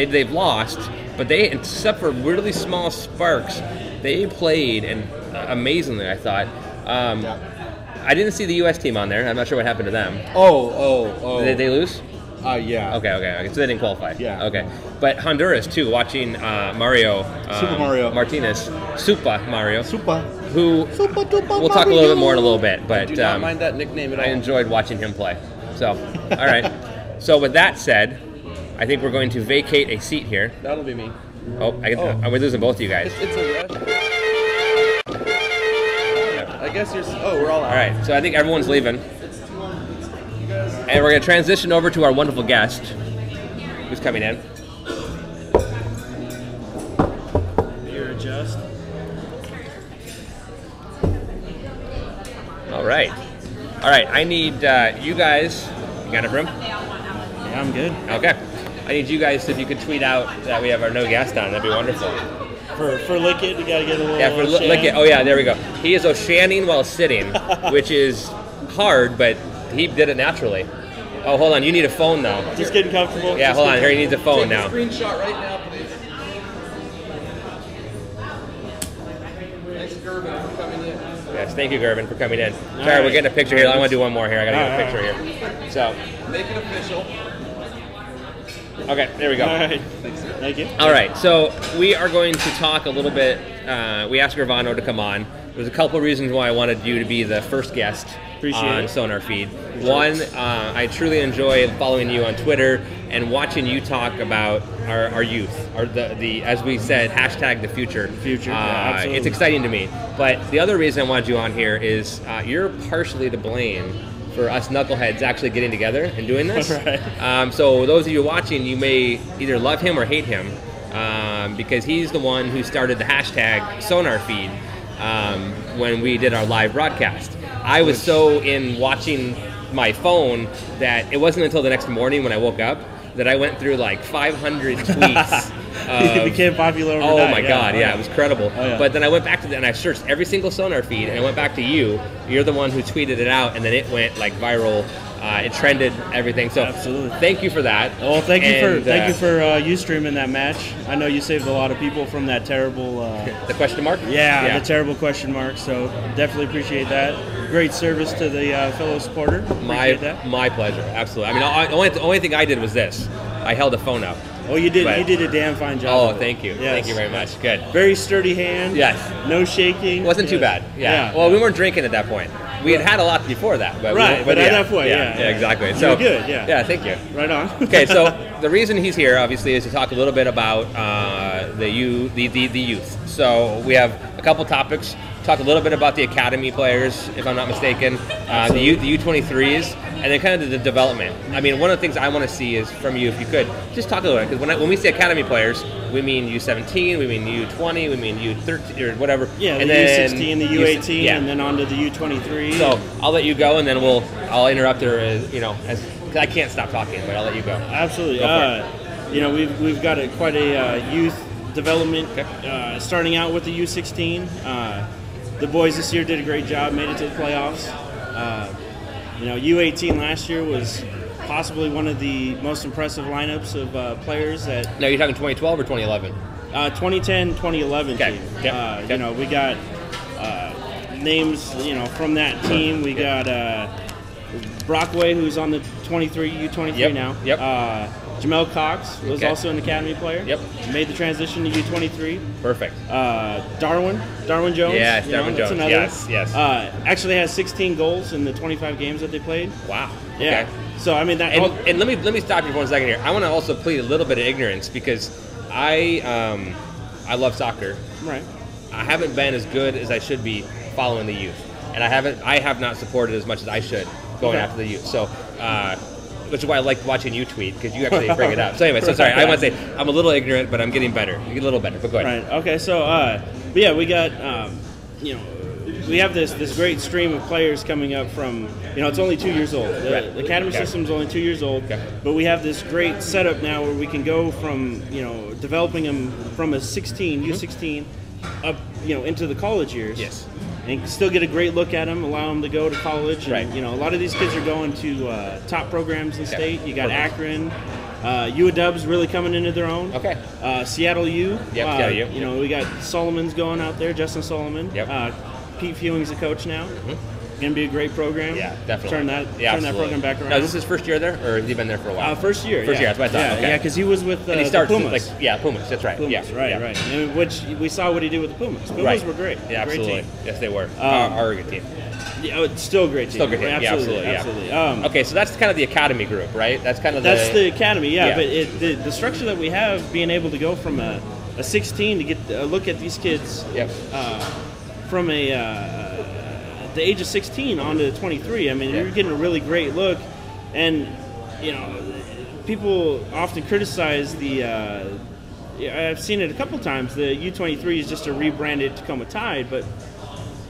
They've lost, but except for really small sparks, they played and amazingly, I thought. I didn't see the U.S. team on there. I'm not sure what happened to them. Oh. Did they lose? Yeah. Okay. So they didn't qualify. Yeah. Okay. But Honduras, too, watching Super Mario. Martinez. Super Mario. Who Super we'll talk a little bit more in a little bit. But I do not mind that nickname at all. I enjoyed watching him play. So, all right. So with that said, I think we're going to vacate a seat here. That'll be me. Oh, we're losing both of you guys. It's a rush. I guess you're. Oh, we're all out. All right, so I think everyone's leaving. It's too long. You guys. And we're going to transition over to our wonderful guest who's coming in. Here, adjust. All right. All right, I need you guys. You got a room? Yeah, I'm good. Okay. I need you guys, if you could tweet out that we have our no guest on, that'd be wonderful. For lick it, you gotta get a little. Yeah, for lick it. Oh yeah, there we go. He is Oceaning while sitting, which is hard, but he did it naturally. Oh, hold on, you need a phone now. Just getting comfortable. Yeah, hold on. Here, he needs a phone now. Take a screenshot right now, please. Thanks, Gervin, for coming in. Yes, thank you, Gervin, for coming in. Sorry, right. we're getting a picture here. I want to do one more here. I got to get a picture here. So, Make it official. okay, there we go. All right. Thank you. All right, so we are going to talk a little bit. We asked Gervano to come on. There's a couple reasons why I wanted you to be the first guest Appreciate on it. Sonarfeed. One, I truly enjoy following you on Twitter and watching you talk about our youth, or the as we said, hashtag the future. Future, yeah, absolutely. It's exciting to me. But the other reason I wanted you on here is you're partially to blame for us knuckleheads actually getting together and doing this. Right. So those of you watching, you may either love him or hate him, because he's the one who started the hashtag Sonarfeed when we did our live broadcast. I was so in watching my phone that it wasn't until the next morning when I woke up that I went through like 500 tweets. It became popular overnight. Oh my God, yeah, it was incredible. Oh, yeah. But then I went back to and I searched every single Sonar feed, and I went back to you. You're the one who tweeted it out, and then it went like viral. It trended everything. So Absolutely. thank you for that. Well, thank you for you streaming that match. I know you saved a lot of people from that terrible. The question mark? Yeah, the terrible question mark. So definitely appreciate that. Great service to the fellow supporter. Appreciate that. My pleasure. Absolutely. I mean, the only thing I did was this. I held a phone up. Oh, you did. But- You did a damn fine job. Oh, of it. thank you. Yes. Thank you very much. Good. Very sturdy hand. Yes. No shaking. It wasn't too Yes. bad. Yeah. Well, we weren't drinking at that point. We had a lot before that. But Right, but at that point, yeah. exactly. You So were good, yeah. Yeah, thank you. Right on. Okay, so the reason he's here, obviously, is to talk a little bit about the youth. So we have a couple topics. Talk a little bit about the academy players, if I'm not mistaken, the U23s, and then kind of the development. I mean, one of the things I want to see is from you, if you could, just talk a little bit, because when we say academy players, we mean U17, we mean U20, we mean U13, or whatever. Yeah, and the then U16, the U18, yeah. and then on to the U23. So I'll let you go, and then I'll interrupt her, cause I can't stop talking, but I'll let you go. Absolutely. Go for it. We've got quite a youth development starting out with the U16. The boys this year did a great job, made it to the playoffs. U18 last year was possibly one of the most impressive lineups of players that Now, you're talking 2012 or 2011? 2010, 2011 Okay. team. Yep. We got names, from that team. We got Brockway, who's on the U23 Yep. now. Yep. Jamel Cox was Okay. also an academy player. Yep. Made the transition to U23. Perfect. Darwin Jones. Yes, Darwin that's Jones. another. Yes. Actually has 16 goals in the 25 games that they played. Wow. Yeah. Okay. So I mean that. And let me stop you for 1 second here. I want to also plead a little bit of ignorance because I love soccer. Right. I haven't been as good as I should be following the youth, and I have not supported as much as I should going after the youth. So. Which is why I like watching you tweet, because you actually bring it up. So anyway, sorry. I want to say I'm a little ignorant, but I'm getting better. A little better, but go ahead. Right. Okay. So, but yeah, we got, we have this great stream of players coming up from, it's only 2 years old. The academy system is only 2 years old, but we have this great setup now where we can go from, developing them from a U16 up, into the college years. Yes. And still get a great look at them, allow them to go to college. And, Right. a lot of these kids are going to top programs in state. You got Perfect. Akron. UAW's really coming into their own. Okay. Seattle U. Yep, Seattle U. We got Solomon's going out there, Justin Solomon. Yep. Pete Fewing's the coach now. going to be a great program. Yeah, definitely. Turn that program back around. Now, is this his first year there, or has he been there for a while? First year. First year, that's what I thought. Yeah, because he was with and he starts the Pumas. Pumas, that's right. Pumas, right. And which we saw what he did with the Pumas. Pumas were great. Yeah, great absolutely. Team. Yes, they were. Our good team. Yeah, it's still a great team. Still a good team. Absolutely. Okay, so that's kind of the academy group, right? That's kind of the academy, but the structure that we have, being able to go from a 16 to get a look at these kids from the age of 16 on to 23. I mean, you're getting a really great look, and people often criticize the. I've seen it a couple times. The U23 is just a rebranded Tacoma Tide, but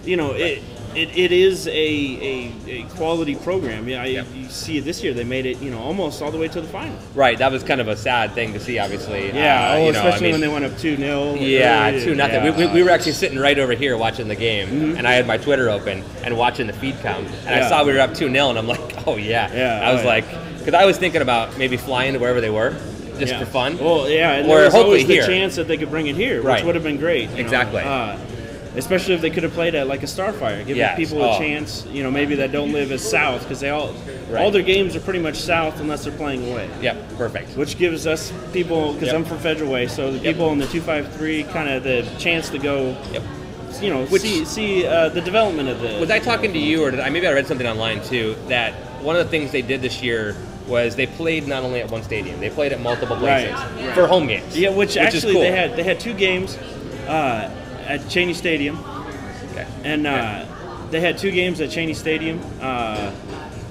it is a quality program. You see it this year. They made it almost all the way to the final. Right. That was kind of a sad thing to see, obviously. Especially when they went up 2-0. Yeah, 2-0. Yeah. We were actually sitting right over here watching the game, and I had my Twitter open and watching the feed count, and I saw we were up 2-0, and I'm like, oh yeah. I was like, because I was thinking about maybe flying to wherever they were. Just for fun. Well, and or there was always here. the chance that they could bring it here, which would have been great. Exactly. Especially if they could have played at like a Starfire, giving people a chance, maybe that don't live as south, because all their games are pretty much south unless they're playing away. Yep, perfect. Which gives us people, because I'm from Federal Way, so the people in the 253 kind of the chance to go. See the development of the. Was I talking to you, or maybe I read something online too, that one of the things they did this year was they played not only at one stadium, they played at multiple places for home games. Yeah, which actually cool. they had 2 games at Cheney Stadium. Okay. And they had 2 games at Cheney Stadium.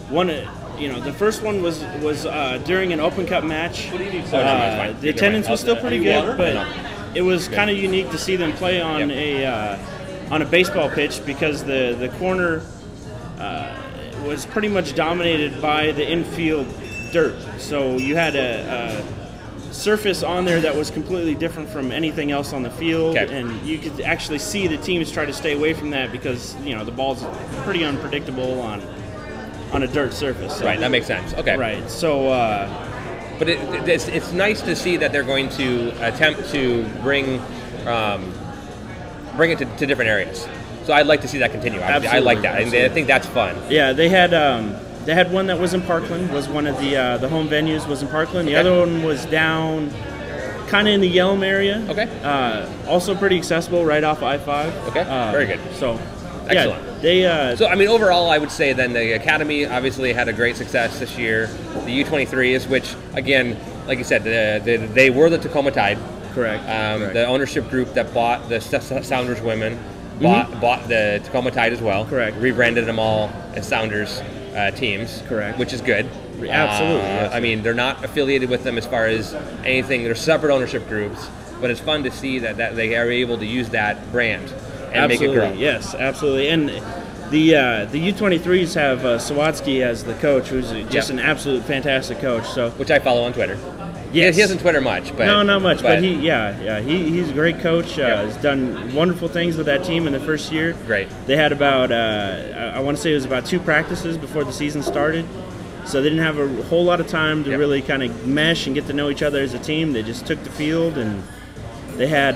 One, the first one was during an Open Cup match. The attendance was still pretty good, but it was kind of unique to see them play on a baseball pitch, because the corner was pretty much dominated by the infield dirt. So you had a surface on there that was completely different from anything else on the field, and you could actually see the teams try to stay away from that, because the ball's pretty unpredictable on a dirt surface. So. Right, that makes sense. Okay. Right. So. But it's nice to see that they're going to attempt to bring it to different areas. So I'd like to see that continue. I like that. I think that's fun. Yeah, they had one that was in Parkland. Was one of the home venues was in Parkland. The other one was down, kind of in the Yelm area. Okay. Also pretty accessible, right off I-5. Okay. Very good. So. Excellent. Yeah, so, overall, I would say then the Academy obviously had a great success this year. The U23s, which, again, like you said, they were the Tacoma Tide. Correct. The ownership group that bought the Sounders women bought the Tacoma Tide as well. Correct. Rebranded them all as Sounders teams. Correct. Which is good. Absolutely. They're not affiliated with them as far as anything. They're separate ownership groups, but it's fun to see that they are able to use that brand and make it grow. Yes, absolutely. And the U23s have Sawatsky as the coach, who's just an absolute fantastic coach. So, which I follow on Twitter. Yes. He doesn't Twitter much, but no, not much. But he's a great coach. He's done wonderful things with that team in the first year. Great. They had about I want to say it was about 2 practices before the season started, so they didn't have a whole lot of time to really kind of mesh and get to know each other as a team. They just took the field, and they had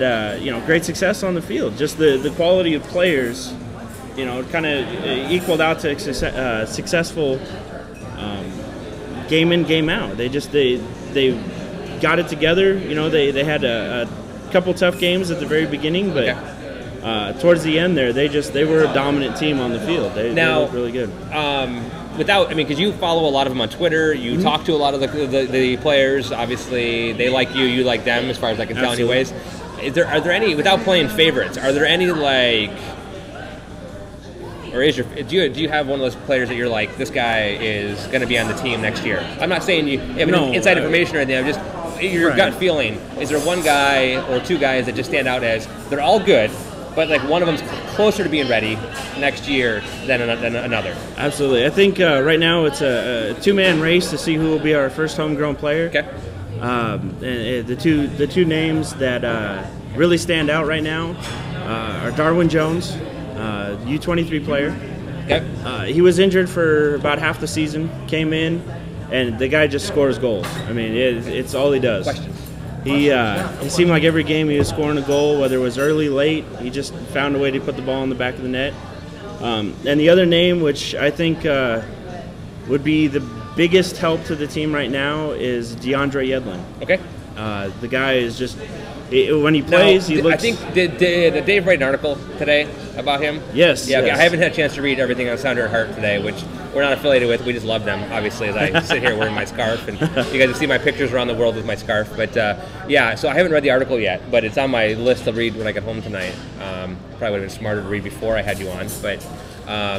great success on the field. Just the quality of players, kind of equaled out to successful game in, game out. They got it together. They had a couple tough games at the very beginning, but towards the end there, they were a dominant team on the field. They looked really good. Because you follow a lot of them on Twitter, you talk to a lot of the players. Obviously, they like you, you like them, as far as I can tell, anyways. Are there any, without playing favorites? Are there any do you have one of those players that you're like, this guy is going to be on the team next year? I'm not saying you have inside information or anything. I'm just your gut feeling. Is there one guy or 2 guys that just stand out as they're all good, but like one of them's closer to being ready next year than another? Absolutely. I think right now it's a 2-man race to see who will be our first homegrown player. Okay. And the two names that really stand out right now are Darwin Jones, U23 player. Okay. He was injured for about half the season, came in, and the guy just scores goals. It's all he does. Questions? He seemed like every game he was scoring a goal, whether it was early, late. He just found a way to put the ball in the back of the net. And the other name, which I think would be the biggest help to the team right now, is DeAndre Yedlin. Okay. The guy is just, when he plays, he looks... I think, did Dave write an article today about him? Yes. Yeah, yes. I haven't had a chance to read everything on Sounder Heart today, which we're not affiliated with. We just love them, obviously, as I sit here wearing my scarf. And you guys see my pictures around the world with my scarf. But, yeah, so I haven't read the article yet, but it's on my list to read when I get home tonight. Probably would have been smarter to read before I had you on. But,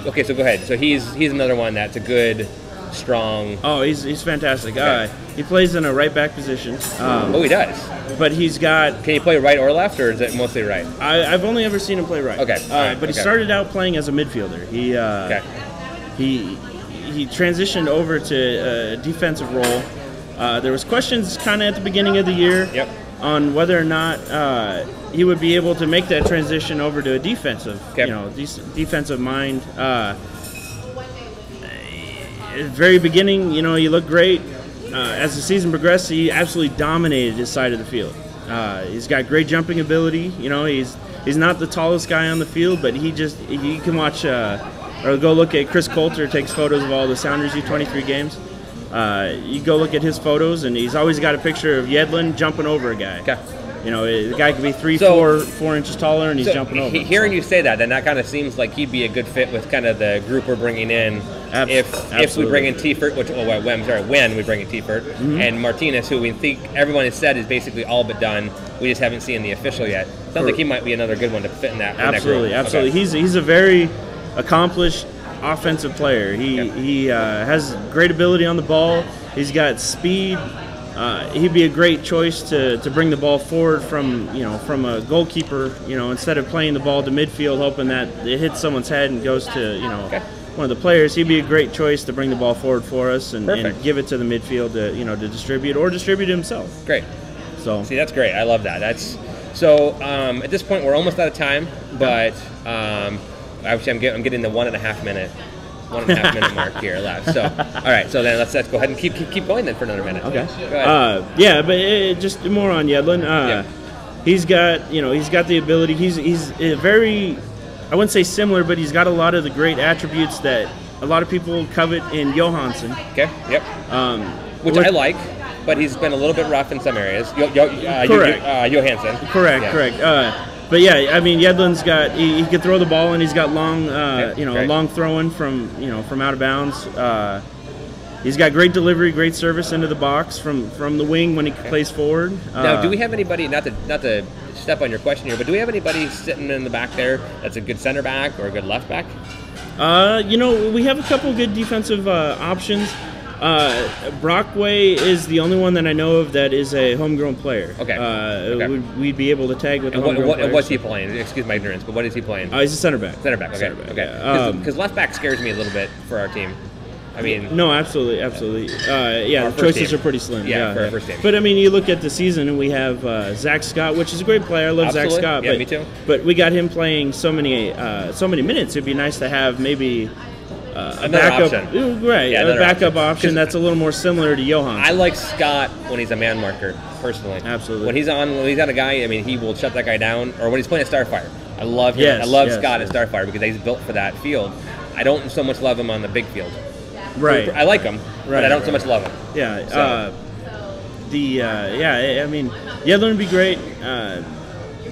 okay, so go ahead. So he's another one that's a good... strong. Oh, he's fantastic. Okay. He plays in a right back position. He does. But he's got... Can he play right or left, or is it mostly right? I've only ever seen him play right. Okay. But he started out playing as a midfielder. He transitioned over to a defensive role. There was questions kind of at the beginning of the year on whether or not he would be able to make that transition over to a defensive, defensive mind. At the very beginning, he looked great. As the season progressed, he absolutely dominated his side of the field. He's got great jumping ability. He's not the tallest guy on the field, but you can watch or go look at Chris Coulter takes photos of all the Sounders U23 games. You go look at his photos, and he's always got a picture of Yedlin jumping over a guy. Okay. The guy could be 4 inches taller, and he's jumping over. Hearing you say that, then that kind of seems like he'd be a good fit with kind of the group we're bringing in. If we bring in Tiefert, when we bring in Tiefert, and Martinez, who we think everyone has said is basically all but done. We just haven't seen the official yet. Sounds like he might be another good one to fit in that. Absolutely. Okay. He's a very accomplished offensive player. He has great ability on the ball. He's got speed. He'd be a great choice to bring the ball forward from a goalkeeper. Instead of playing the ball to midfield, hoping that it hits someone's head and goes to one of the players. He'd be a great choice to bring the ball forward for us and give it to the midfield to distribute himself. Great. So see, that's great. I love that. At this point we're almost out of time, but actually I'm getting the 1.5 minute mark here left. So, all right. So then let's go ahead and keep going then for another minute. Okay. Go ahead. But just more on Yedlin. He's got the ability. He's very, I wouldn't say similar, but he's got a lot of the great attributes that a lot of people covet in Johansson. Okay. Yep. Which I like, but he's been a little bit rough in some areas. Correct. Johansson. Correct. But yeah, I mean, Yedlin's got he can throw the ball, and he's got long long throwing from out of bounds. He's got great delivery, great service into the box from the wing when he plays forward. Now, do we have anybody, not to step on your question here, but do we have anybody sitting in the back there that's a good center back or a good left back? We have a couple of good defensive options. Brockway is the only one that I know of that is a homegrown player. Okay. We'd be able to tag with the homegrown players. What's he playing? Excuse my ignorance, but what is he playing? He's a center back. Center back, okay. Because left back scares me a little bit for our team. I mean... No, absolutely. The choices are pretty slim. Yeah, for our first team. But, I mean, you look at the season, and we have Zach Scott, which is a great player. I love Zach Scott. Yeah, me too. But we got him playing so many minutes. It'd be nice to have maybe... a backup option. Right, a backup option that's a little more similar to Johansson. I like Scott when he's a man marker, personally. Absolutely. When he's on a guy, I mean, he will shut that guy down. Or when he's playing at Starfire. I love him. Yes, I love Scott at Starfire because he's built for that field. I don't so much love him on the big field. Right. I like him, but I don't so much love him. Yeah. So. I mean, Yedlin would be great.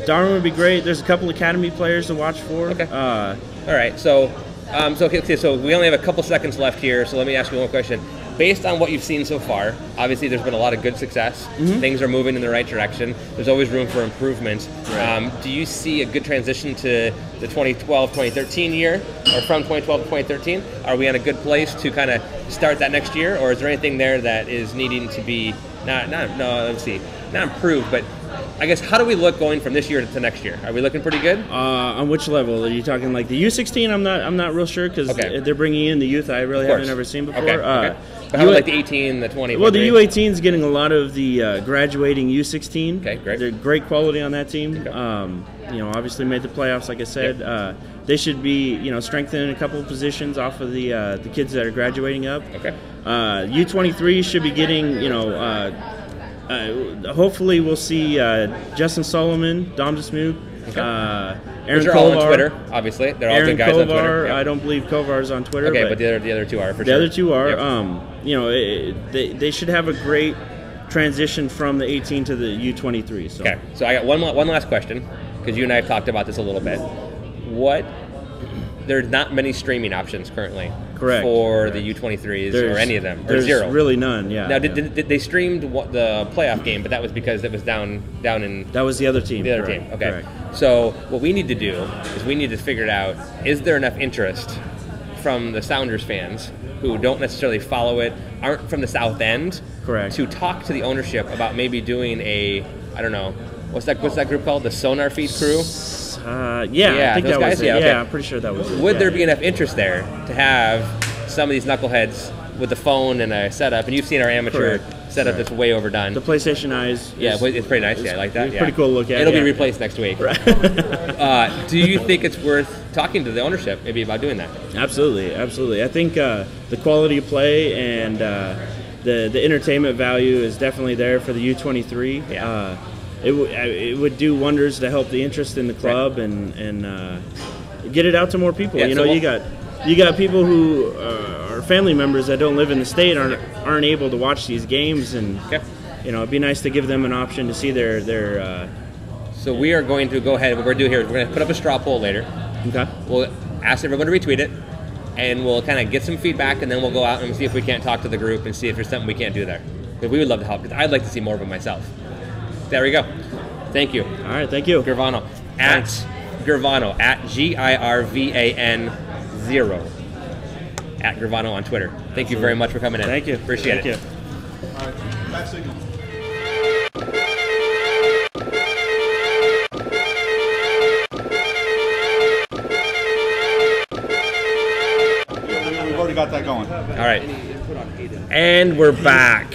Darwin would be great. There's a couple academy players to watch for. Okay. All right. So we only have a couple seconds left here, so let me ask you one question. Based on what you've seen so far, obviously there's been a lot of good success. Mm-hmm. Things are moving in the right direction. There's always room for improvement. Right. Do you see a good transition to the 2012-2013 year, or from 2012 to 2013? Are we in a good place to kind of start that next year, or is there anything there that is needing to be not improved, but I guess, how do we look going from this year to next year? Are we looking pretty good? On which level? Are you talking like the U16? I'm not real sure because they're bringing in the youth I really haven't ever seen before. Okay. But how about like the 18, the 20? Well, the U18 is getting a lot of the graduating U16. Okay, great. They're great quality on that team. Okay. Obviously made the playoffs, like I said. Yep. They should be, strengthening a couple of positions off of the kids that are graduating up. Okay. U23 should be getting, hopefully we'll see Justin Solomon, Dom DeSmoot, Aaron Which are all on Kovar. Twitter, obviously. They're all Aaron good guys Kovar, on Twitter. Yep. I don't believe Kovar's on Twitter. Okay, but the other two are for the sure. other two are. Yep. You know, they should have a great transition from the 18 to the U23. So. Okay, so I got one last question, because you and I have talked about this a little bit. There's not many streaming options currently. Correct. For the U23s or any of them, or there's zero. Really none. Yeah. Now, did they streamed the playoff game, but that was because it was down in that was the other team. the other Correct. team. Okay. Correct. So what we need to do is we need to figure it out. Is there enough interest from the Sounders fans who don't necessarily follow it, aren't from the South End, Correct. to talk to the ownership about maybe doing I don't know, what's that group called? The Sonarfeed crew? Yeah, I think those that guys? was it. Yeah, okay. Yeah, I'm pretty sure that was it. Would Yeah. there be enough interest there to have some of these knuckleheads with the phone and a setup? And you've seen our amateur Correct. setup that's way overdone. The PlayStation Eyes? Yeah, it's pretty nice. Yeah, I like that. It's Yeah. pretty cool to look at. It'll be yeah. replaced next week. Do you think it's worth talking to the ownership maybe about doing that? Absolutely, absolutely. I think the quality of play and the entertainment value is definitely there for the U23. Yeah. It would do wonders to help the interest in the club and get it out to more people. Yeah, you know, you got people who are family members that don't live in the state aren't able to watch these games, and you know, it'd be nice to give them an option to see their. So we are going to go ahead. What we're going to do here is we're going to put up a straw poll later. Okay. We'll ask everyone to retweet it, and we'll kind of get some feedback, and then we'll go out and see if we can't talk to the group and see if there's something we can't do there. Because we would love to help. Because I'd like to see more of it myself. There we go. Thank you. All right. Thank you. Girvano. At Girvano. At GIRVAN 0. At Girvano on Twitter. Thank you very much for coming in. Thank you. Appreciate Thank it. you. All right, back signal. We've already got that going. All right. And we're back.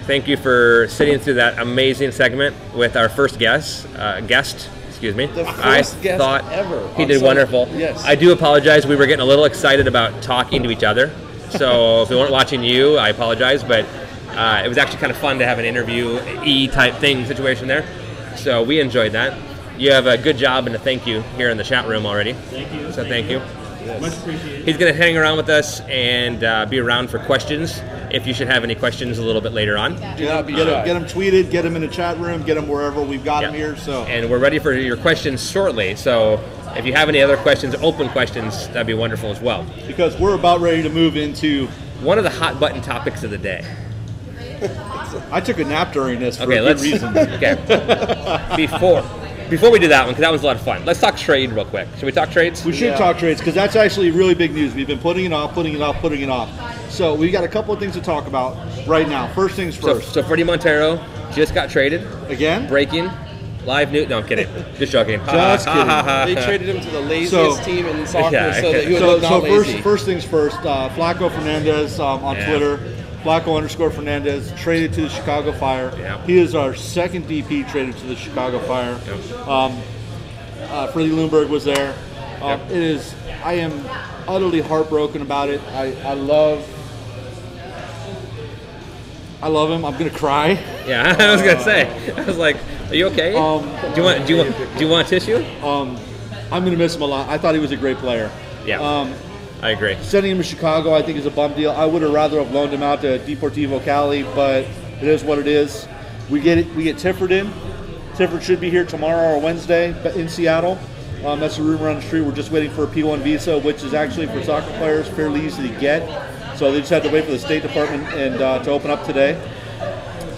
Thank you for sitting through that amazing segment with our first guest. Excuse me. The first I guest thought ever he on did Sonarfeed. wonderful. Yes. I do apologize. We were getting a little excited about talking to each other. So if we weren't watching you, I apologize. But it was actually kind of fun to have an interview-y type thing situation there. So we enjoyed that. You have a good job and a thank you here in the chat room already. Thank you. So thank you. Much appreciated. He's going to hang around with us and be around for questions if you should have any questions a little bit later on. Do not be Get shy. them tweeted, get them in the chat room, get them wherever. We've got them Yeah. here. So And we're ready for your questions shortly. So if you have any other questions, open questions, that'd be wonderful as well. because we're about ready to move into. One of the hot button topics of the day. I took a nap during this for Okay, a good reason. Okay. Before we do that one, because that was a lot of fun, let's talk trade real quick. Should we talk trades? We should talk trades because that's actually really big news. We've been putting it off. So we got a couple of things to talk about right now. First things first. So Freddie Montero just got traded. Again? Breaking. Live news. No, I'm kidding. Just joking. Just kidding. They traded him to the laziest So- team in soccer Yeah. so that he would So, look not lazy. first things first. Flacco Fernandez on Yeah. Twitter. Flacco_Fernandez traded to the Chicago Fire. Yeah. He is our second DP traded to the Chicago Fire. Yep. Freddie Lundberg was there. I am utterly heartbroken about it. I love him. I'm gonna cry. Yeah, I was gonna say. I was like, "Are you okay? Do you want tissue?" I'm gonna miss him a lot. I thought he was a great player. Yeah, I agree. Sending him to Chicago, I think, is a bum deal. I would have rather have loaned him out to Deportivo Cali, but it is what it is. We get Tifford in. Tifford should be here tomorrow or Wednesday, but in Seattle. That's a rumor on the street. We're just waiting for a P1 visa, which is actually for soccer players fairly easy to get. So they just had to wait for the State Department and to open up today.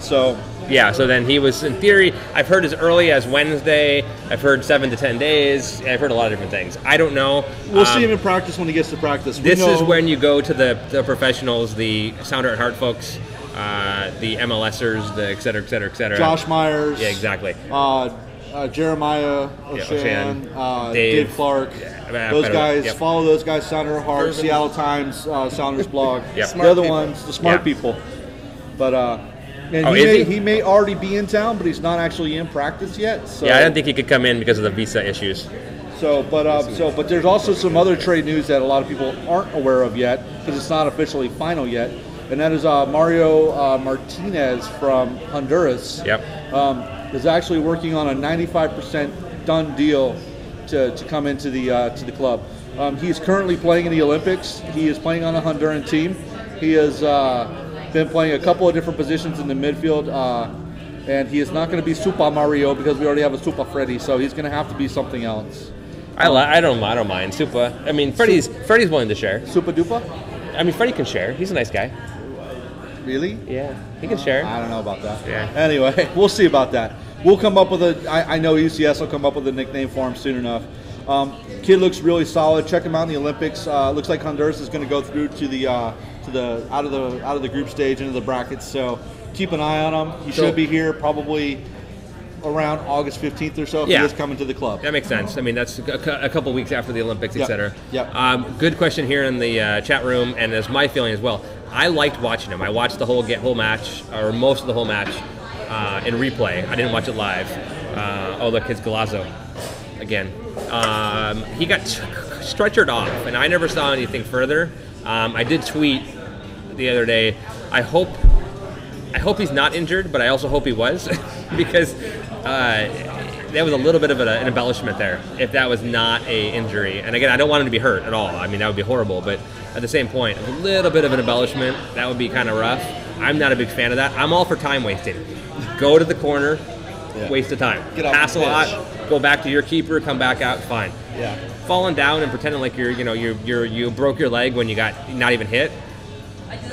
So Yeah, so then he was, in theory, I've heard as early as Wednesday. I've heard 7 to 10 days. I've heard a lot of different things. I don't know. we'll see him in practice when he gets to practice. We This is know- when you go to the professionals, the Sounder and Heart folks, the MLSers, the et cetera, et cetera, et cetera. Josh Myers. Yeah, exactly. Jeremiah Yeah, O'Shan, O'Shan, Dave Dave. Clark. Yeah, Those better- guys, yep. follow those guys, Sounder Heart, Irvin. Seattle Times, Sounders blog. Yep. They're the Smart ones, the smart Yeah. people. But and Oh, he, is may, he? he may already be in town, but he's not actually in practice yet. So, Yeah, I don't think he could come in because of the visa issues. But there's also some other trade news that a lot of people aren't aware of yet because it's not officially final yet, and that is Mario Martinez from Honduras. Yep. Is actually working on a 95% done deal to come into the club. He is currently playing in the Olympics. He is playing on a Honduran team. He has been playing a couple of different positions in the midfield, and he is not going to be Super Mario because we already have a Super Freddy, so he's going to have to be something else. I don't mind Super. I mean, Freddy's willing to share. Super Duper? I mean, Freddy can share. He's a nice guy. Really? Yeah, he can share. I don't know about that. Yeah. Anyway, we'll see about that. We'll come up with I know UCS will come up with a nickname for him soon enough. Kid looks really solid. Check him out in the Olympics. Looks like Honduras is going to go through to the out of the group stage into the brackets. So keep an eye on him. He should be here probably around August 15th or so if he is coming to the club. That makes sense. I mean, that's a couple weeks after the Olympics, etc. Yep. Good question here in the chat room, and it's my feeling as well. I liked watching him. I watched the whole match, or most of the whole match, in replay. I didn't watch it live. Oh, look, it's Galazzo again. He got stretchered off, and I never saw anything further. I did tweet the other day, I hope he's not injured, but I also hope he was, because there was a little bit of an embellishment there if that was not a injury. And again, I don't want him to be hurt at all. I mean, that would be horrible, but at the same point, a little bit of an embellishment, that would be kind of rough. I'm not a big fan of that. I'm all for time wasting. Go to the corner, waste of time. Pass a lot, go back to your keeper, come back out, fine. Yeah. Falling down and pretending like you broke your leg when you got not even hit,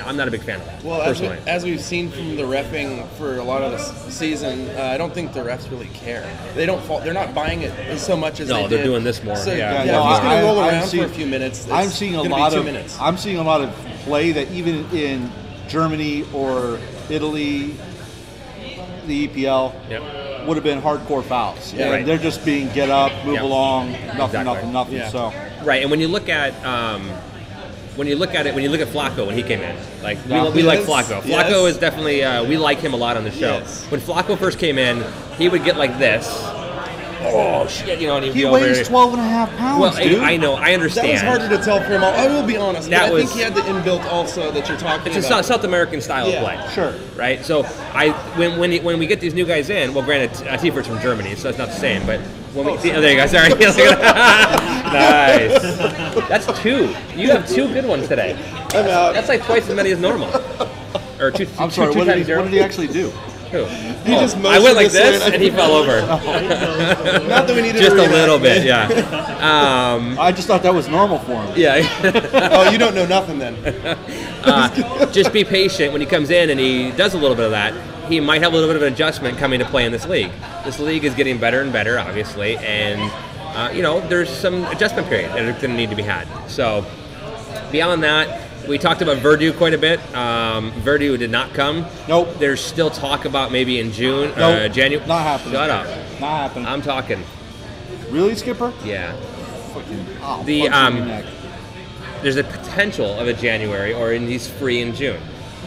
I'm not a big fan of that. Well, personally, as we've seen from the reffing for a lot of the season, I don't think the refs really care. They don't fall. They're not buying it so much as they did. they're doing this more. So, yeah. if he's going to roll around for a few minutes, I'm seeing a lot of play that even in Germany or Italy, the EPL would have been hardcore fouls. Yeah, right. They're just being get up, move along, nothing. Yeah. So right, and when you look at Flacco when he came in, like we like Flacco. Flacco is definitely we like him a lot on the show. Yes. When Flacco first came in, he would get like this. Oh shit! And he weighs 12.5 pounds. Well, dude. I know, I understand. That was harder to tell for him. I will be honest. I think he had the inbuilt also that you're talking about. It's a South American style of play. Sure. Right. So when we get these new guys in, well, granted, Tiefert's from Germany, so that's not the same, but. There you go. Sorry. Nice. That's 2. You have 2 good ones today. I'm out. That's like twice as many as normal. Or two. I'm sorry. Two What times did he actually do? Who? He just I went like this, way. and he fell over. Not that we needed just to a little bit, yeah. I just thought that was normal for him. Yeah. Oh, you don't know nothing then. Just be patient when he comes in and he does a little bit of that. He might have a little bit of an adjustment coming to play in this league. This league is getting better and better, obviously, and there's some adjustment period that is going to need to be had. So beyond that, we talked about Verdu quite a bit. Verdu did not come. Nope. There's still talk about maybe in June, nope. January. Not happening. Shut up. Not happening. I'm talking. Really, Skipper? Yeah. Fucking, there's a potential of a January, or he's free in June.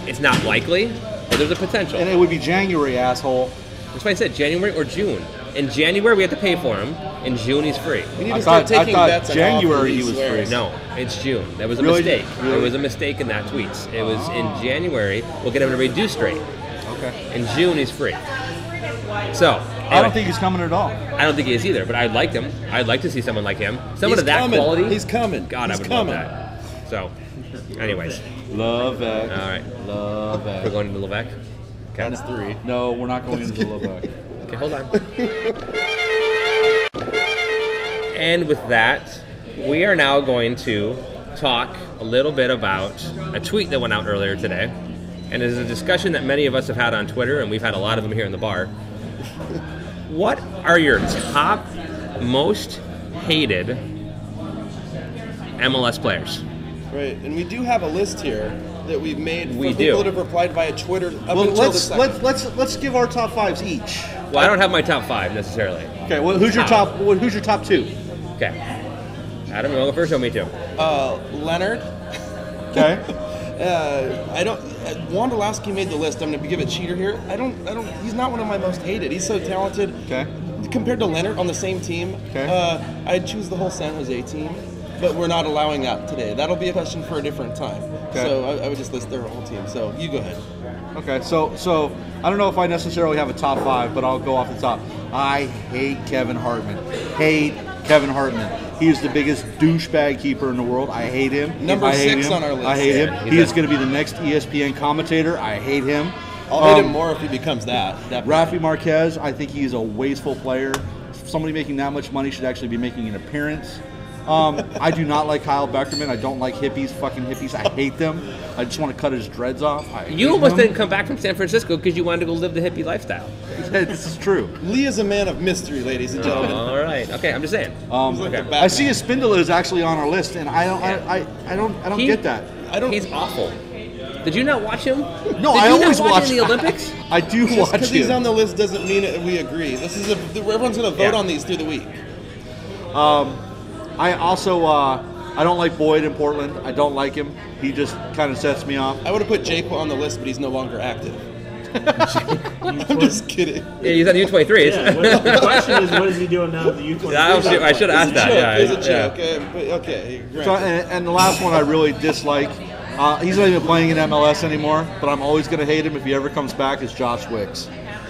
It's not likely, but there's a potential. And it would be January, asshole. That's why I said January or June. In January, we have to pay for him. In June, he's free. We need to start taking bets on January he was free. No, it's June. That was a Really? mistake. Really? There was a mistake in that tweet. It was in January. We'll get him a reduced rate. Okay. In June, he's free. So, anyway, I don't think he's coming at all. I don't think he is either, but I'd like him. I'd like to see someone like him. Someone of that quality. He's coming. God, I would love that. So, anyways. Levesque. All right. Levesque. We're going to Levesque? Okay. That's 3. No, we're not going into Levesque. Okay, hold on. And with that, we are now going to talk a little bit about a tweet that went out earlier today. And it is a discussion that many of us have had on Twitter, and we've had a lot of them here in the bar. What are your top most hated MLS players? Right, and we do have a list here that we've made for We people do. that have replied via Twitter. Well, let's give our top 5s each. Well, I don't have my top 5 necessarily. Okay, well, who's your top 2? Okay. Adam, you want to go first or me too? Leonard. Okay. I don't. Wondolowski made the list. I'm going to give it cheater here. I don't. He's not one of my most hated. He's so talented. Okay. Compared to Leonard on the same team, Okay. I'd choose the whole San Jose team, but we're not allowing that today. That'll be a question for a different time. Okay. So I would just list their whole team. So you go ahead. Okay, so I don't know if I necessarily have a top 5, but I'll go off the top. I hate Kevin Hartman. Hate Kevin Hartman. He is the biggest douchebag keeper in the world. I hate him. Number I hate 6 him. on our list. I hate Yeah, him. He is going to be the next ESPN commentator. I hate him. I'll hate him more if he becomes that. Rafi Marquez, I think he's a wasteful player. Somebody making that much money should actually be making an appearance. I do not like Kyle Beckerman. I don't like fucking hippies. I hate them. I just want to cut his dreads off. You almost didn't come back from San Francisco because you wanted to go live the hippie lifestyle. This is true. Lee is a man of mystery, ladies and gentlemen. All right. Okay, I'm just saying. I see a Spindler is actually on our list, and I don't get that. He's awful. Did you not watch him? No, Did I you not always watch watch him in the Olympics. I do watch Because he's on him. the list doesn't mean that we agree. Everyone's going to vote on these through the week. I also I don't like Boyd in Portland. I don't like him. He just kind of sets me off. I would have put Jake on the list, but he's no longer active. I'm just kidding. Yeah, he's on the U23. Yeah, the question is, what is he doing now with the U23? I should have asked that. Yeah, It's a yeah. joke. Okay. So, and the last one I really dislike. He's not even playing in MLS anymore, but I'm always going to hate him if he ever comes back. Is Josh Wicks.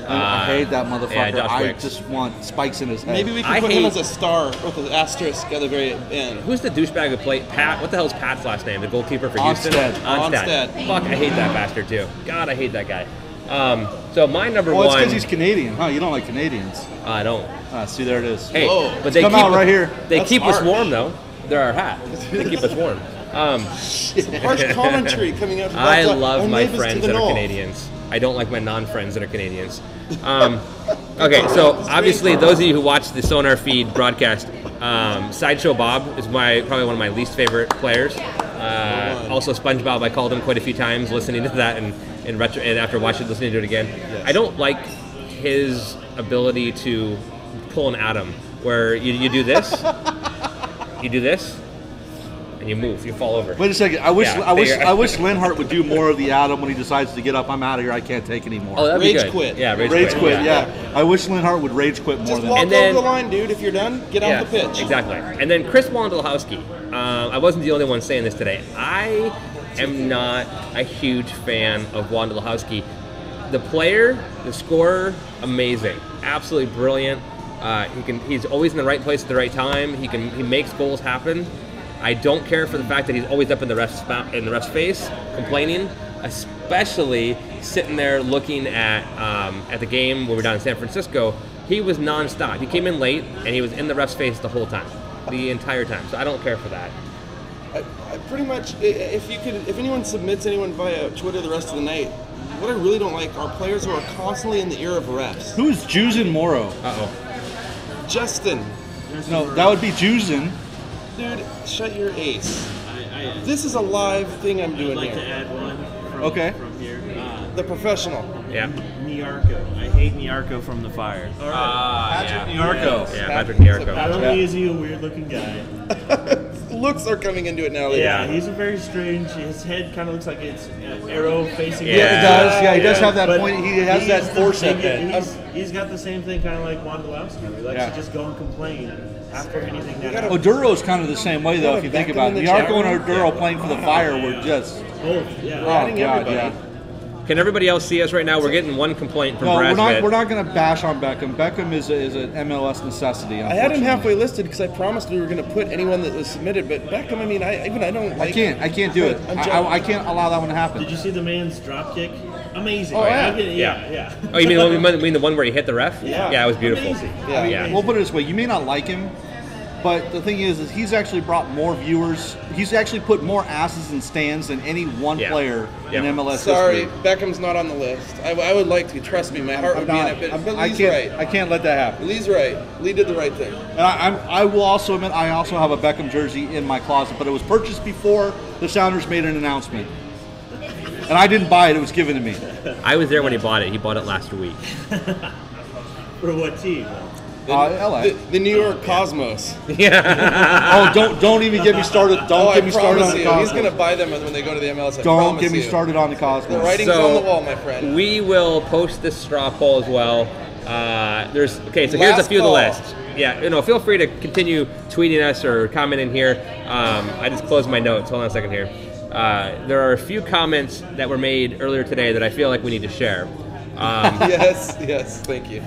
I hate that motherfucker. Yeah, Josh I Wicks. just want spikes in his head. Maybe we can put him as a star with an asterisk at the very end. Who's the douchebag who played Pat? What the hell's Pat's last name? The goalkeeper for Houston? Onstead. Fuck, I hate that bastard too. God, I hate that guy. So my number Well, it's one. because he's Canadian, huh? You don't like Canadians. I don't. See, there it is. Hey, Whoa. but they Come keep out right here. They That's keep us harsh. warm though. They're our hat. They keep us warm. Harsh commentary coming out. I about love our my neighbors to friends the that are north. Canadians. I don't like my non-friends that are Canadians. Okay, so obviously those of you who watch the Sonarfeed broadcast, Sideshow Bob is probably one of my least favorite players. Also SpongeBob, I called him quite a few times listening to that and after listening to it again. Yes. I don't like his ability to pull an Adam, where you do this, and you move, you fall over. Wait a second. I wish Linhart would do more of the Adam when he decides to get up. I'm out of here. I can't take anymore. Oh, that'd be Rage good. quit. Yeah, Rage quit. Yeah. I wish Linhart would rage quit more Just than walk And then- over the line, dude. If you're done, get off the pitch. Exactly. And then Chris Wondolowski. I wasn't the only one saying this today. I am not a huge fan of Wondolowski. The player, the scorer, amazing, absolutely brilliant. He's always in the right place at the right time. He makes goals happen. I don't care for the fact that he's always up in the ref's face, complaining, especially sitting there looking at the game when we were down in San Francisco. He was nonstop. He came in late and he was in the ref's face the whole time, the entire time. So I don't care for that. I pretty much, if anyone submits anyone via Twitter the rest of the night, what I really don't like are players who are constantly in the ear of refs. Who's Juzin Morrow? Uh-oh. Justin, No, that would be Juzin. dude, shut your ace. This is a live thing I'm I'd doing like to here. add one from here. The professional. Yeah. Niarco. I hate Niarco from The Fire. Patrick Niarco. Yeah, Patrick Niarco. Not only is he a weird looking guy. Looks are coming into it now. Yeah, he's a very strange. His head kind of looks like it's an arrow facing. Yeah, it does. Yeah, he does have that But point. He has that he's forceps head. He's got the same thing, kind of like Wondolowski. He likes to just go and complain after anything that happens. Oduro's kind of the same way, though, if you think about it. Niarco and Oduro playing for the Fire were just... Both, yeah. Oh, God, yeah. Can everybody else see us right now? We're getting one complaint from No, Brad. we're not going to bash on Beckham. Beckham is an MLS necessity. I had him halfway listed because I promised we were going to put anyone that was submitted, but Beckham, I mean, I don't like. I can't do it. I can't allow that one to happen. Did you see the man's drop kick? Amazing. Oh, yeah. Yeah. Oh, you mean the one where he hit the ref? Yeah. it was beautiful. Amazing. Yeah. We'll put it this way: you may not like him, but the thing is he's actually brought more viewers. He's actually put more asses in stands than any one player in MLS Sorry, history. Beckham's not on the list. I would like to. Trust me, my heart would be in it. But Lee's right. I can't let that happen. Lee's right. Lee did the right thing. And I will also admit I also have a Beckham jersey in my closet, but it was purchased before the Sounders made an announcement. And I didn't buy it; it was given to me. I was there when he bought it. He bought it last week. For what team? LA. The New York Cosmos. Yeah. Oh, don't even get me started. Don't get me started on the Cosmos. He's going to buy them when they go to the MLS. Don't get me started on the Cosmos. The writing's on the wall, my friend. We will post this straw poll as well. So here's a Last few of the call. list. Yeah, feel free to continue tweeting us or commenting here. I just closed my notes. Hold on a second here. There are a few comments that were made earlier today that I feel like we need to share. Yes, thank you.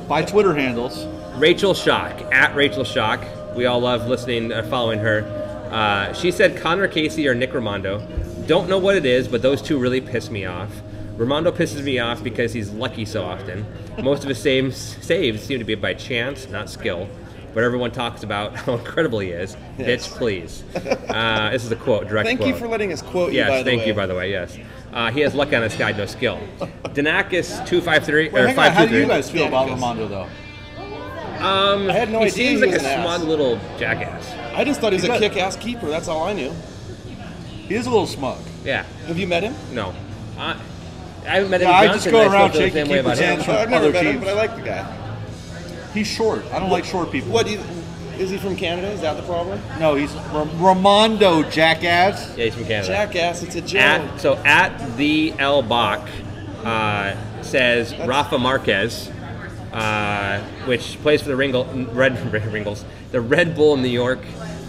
By Twitter handles. Rachel Schock, at Rachel Schock. We all love listening, following her. She said Connor Casey or Nick Raimondo. Don't know what it is, but those two really piss me off. Raimondo pisses me off because he's lucky so often. Most of his saves seem to be by chance, not skill. But everyone talks about how incredible he is. Yes. Bitch, please. This is a quote, direct Thank quote. you for letting us quote you, Yes, by the way. thank you, by the way, yes. He has luck on his side, no skill. Danakis 253 Well, or hang on, how do you 523. guys feel about Raimondo, though? I had no He idea seems he like was a an ass. smug little jackass. I just thought he was He's a got- kick-ass keeper. That's all I knew. He is a little smug. Yeah, Have you met him? no. I haven't met him. Yeah, I Johnson, just go and around still feel the shaking same way about people's him. hands. From I've never other met him, teams. but I like the guy. He's short. I don't like short people. What do you? Is he from Canada? Is that the problem? No, he's Raimondo, jackass. Yeah, he's from Canada. Jackass! It's a joke. At the L Bach says Rafa Marquez, which plays for the Red Bull in New York,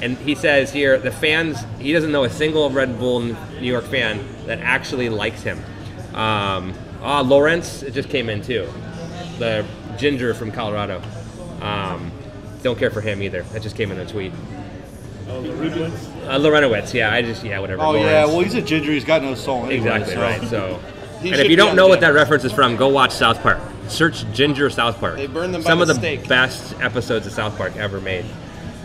and he says here the fans. He doesn't know a single Red Bull New York fan that actually likes him. Lawrence, it just came in too. The ginger from Colorado. Don't care for him either. That just came in a tweet. Oh, the Rublins? Lorenowitz, whatever. Oh Lawrence. yeah, well he's a ginger. He's got no soul anyway. Exactly, so. right. So, He and should if you be don't on know what that Jeff. reference is from, go watch South Park. Search Ginger South Park. They burn them by Some the of the stake. best episodes of South Park ever made.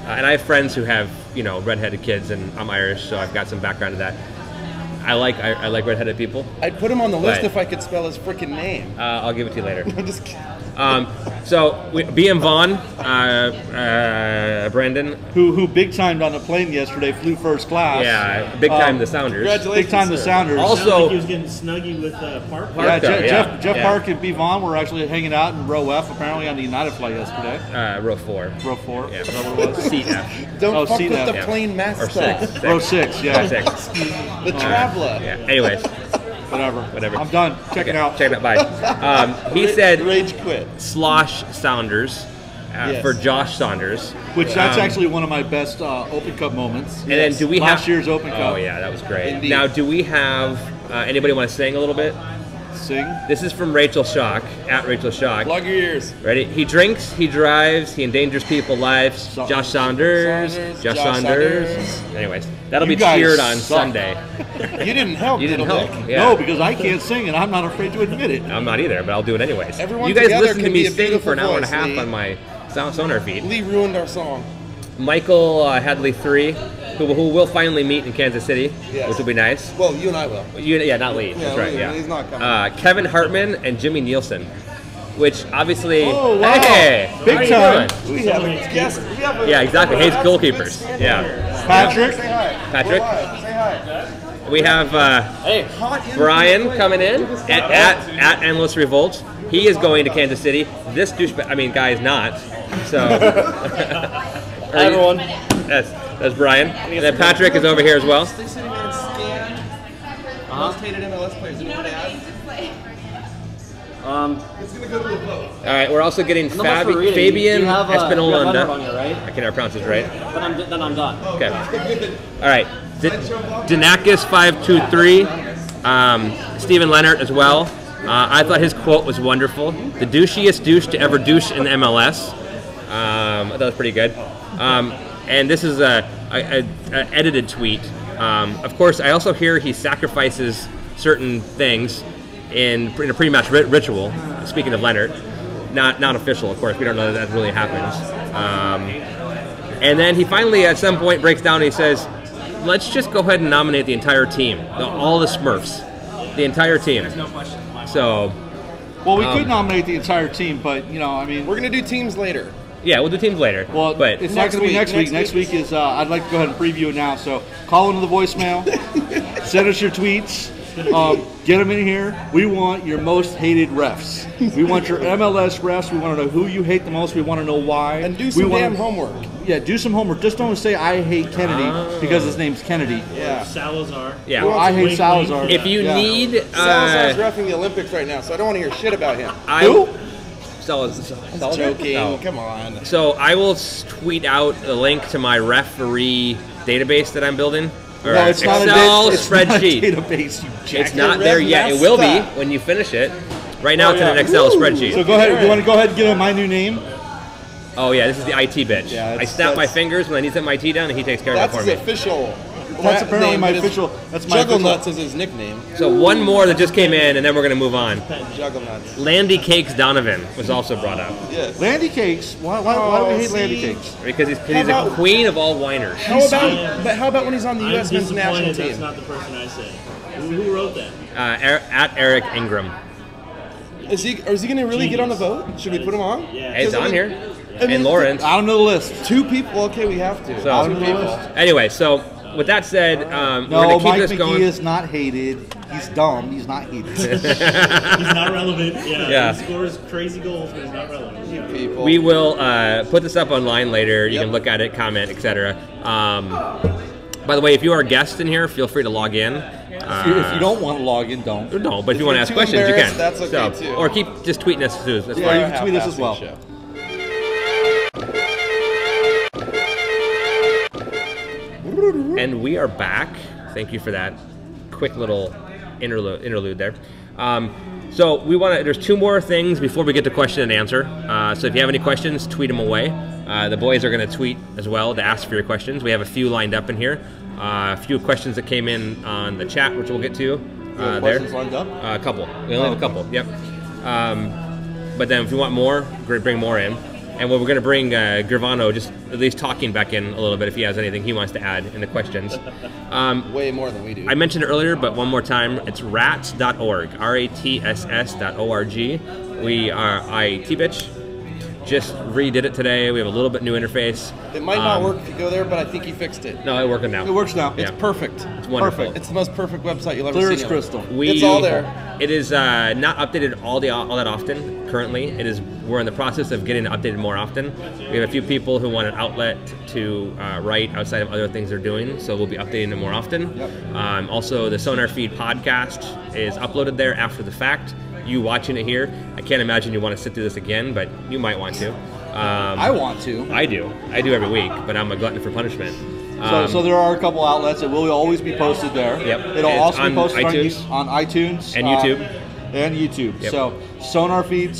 And I have friends who have, redheaded kids, and I'm Irish, so I've got some background to that. I like redheaded people. I'd put him on the list Right. if I could spell his freaking name. I'll give it to you later. I'm just kidding. BM Vaughn, Brandon, Who big timed on the plane yesterday, flew first class. yeah, big time the Sounders. Congratulations. Big time the sir. Sounders. Also- Sounds like he was getting snuggy with Park. Yeah, though, Jeff yeah. Park and B. Vaughn were actually hanging out in row F, apparently on the United flight yesterday. Row 4. Row 4. Yeah. Is that what it was? Seat F. Don't Oh, fuck see with that. the Yeah. plane Or mascot. 6. Row 6, yeah. 6. The traveler. Yeah. Anyways, Whatever. I'm done. Check it out. check it out. Bye. He said Rage quit. Slosh Saunders Yes. for Josh Saunders. Which that's actually one of my best Open Cup moments. And then do we Last have year's Open Cup. Oh yeah, that was great. Indeed. Now, do we have anybody want to sing a little bit? Sing. This is from Rachel Schock, at Rachel Schock. Plug your ears. Ready? He drinks, he drives, he endangers people's lives. Josh Saunders. Josh Saunders. Anyways, that'll You be guys cheered on suck. Sunday. You didn't help. You didn't little help. dick. Yeah. No, because I can't sing and I'm not afraid to admit it. I'm not either, but I'll do it anyways. Everyone you guys together listen to can me be a sing for an beautiful hour and a voice, half Lee. on my Sonarfeed. Lee ruined our song. Michael Hadley 3, who we'll finally meet in Kansas City, Yes. which will be nice. Well, you and I will. Not Lee. That's right. Lee, Yeah. he's not coming. Kevin Hartman and Jimmy Nielsen, which obviously. Oh, wow. Hey, Big how you time. doing? We have a guest. We have a Yeah, exactly. Hates that's goalkeepers. good Yeah. Patrick. Say hi. Patrick? We're live. Say hi. We have Brian coming in at Endless Revolt. He is going to Kansas City. This douchebag, guy is not. So. Hi, everyone. That's Brian. And then Patrick is over here as well. Stay sitting there and scan. Most hated MLS players. Anyone add? It's gonna go to a vote. All right, we're also getting No much for reading. Fabian You have, you have Leonard on Espinolanda. here, right? I can never pronounce this right. Then I'm done. Okay. All right. Danakis 523. Stephen Leonard as well. I thought his quote was wonderful. The douchiest douche to ever douche in MLS. I thought it was pretty good. And this is a edited tweet. Of course, I also hear he sacrifices certain things in a pre-match ritual. Speaking of Leonard, not official, of course. We don't know that really happens. And then he finally, at some point, breaks down and he says, "Let's just go ahead and nominate the entire team, all the Smurfs, the entire team." There's no question. So, Well, we could nominate the entire team, but We're gonna do teams later. yeah, we'll do teams later. well, but it's not going to be next week. Next week is. I'd like to go ahead and preview it now. So call into the voicemail. Send us your tweets. Get them in here. We want your most hated refs. We want your MLS refs. We want to know who you hate the most. We want to know why. And do We some wanna- damn homework. Yeah, do some homework. Just don't say I hate Kennedy because his name's Kennedy. Yeah. Salazar. yeah, Well, I hate Wink, Salazar. wink. if you Yeah. need Salazar's refing the Olympics right now, so I don't want to hear shit about him. Who? Salazar? Joking. No. Come on. So I will tweet out a link to my referee database that I'm building. All No, right. it's not Excel a it's not a spreadsheet. database. You jack. It's not there yet. It will be when you finish it. Right now, it's in an Excel spreadsheet. So go ahead. You want to go ahead and give him my new name? Oh yeah, this is the IT bitch. Yeah, I snap my fingers when I need some IT done, and he takes care of it That's for his me. official. That's apparently name, my but his official. That's my Juggle official. Nuts is his nickname. So one more that just came in, and then we're gonna move on. Juggle Nuts. Landy Cakes Donovan was also brought up Yes. Landy Cakes. Why do we hate Landy Cakes? because he's a about- queen of all whiners. How about? But how about when he's on the I'm U.S. men's national disappointed that's team? not the person I said. Who wrote that? At Eric Ingram. Is he going to really get on the vote? Should we put him on? Yeah. It's on here. I mean, And Lawrence. I don't know the list. Two people. Okay, we have to. So- Two people. Anyway, so with that said, we're No, gonna keep Mike this McGee going. is not hated. He's dumb. He's not hated. He's not relevant. Yeah. Yeah. He scores crazy goals, but he's not relevant. Two people. We will put this up online later. You Yep. can look at it, comment, etc. By the way, if you are a guest in here, feel free to log in. If you don't want to log in, don't. No, but if you want to you're ask too questions, you can. embarrassed, that's okay, too. Or keep just tweeting us too. That's Yeah, fine. you can tweet us as well. Show. And we are back. Thank you for that quick little interlude there. So we want to. There's two more things before we get to question and answer. So if you have any questions, tweet them away. The boys are going to tweet as well to ask for your questions. We have a few lined up in here. A few questions that came in on the chat, which we'll get to. There. Questions lined up? A couple. We only have a couple. Yep. But then if you want more, bring more in. And we're going to bring Gervano just at least talking back in a little bit if he has anything he wants to add in the questions. Way more than we do. I mentioned it earlier, but one more time, it's rats.org, RATSS.org. We are IT Bitch. Just redid it today. We have a little bit new interface. It might not work if you go there, but I think he fixed it. No, it's working now. It works now. It's Yeah. perfect. It's wonderful. perfect. It's the most perfect website you'll ever Clear see. as crystal. It's all there. It is not updated all that often currently. We're in the process of getting it updated more often. We have a few people who want an outlet to write outside of other things they're doing, so we'll be updating it more often. Yep. Also, the Sonarfeed podcast is uploaded there after the fact. You watching it here, I can't imagine you want to sit through this again, but you might want to. I want to. I do every week, but I'm a glutton for punishment. So there are a couple outlets. It will always be posted there. Yep. It'll It's also on be posted iTunes. on iTunes And YouTube. And YouTube. Yep. So Sonarfeed,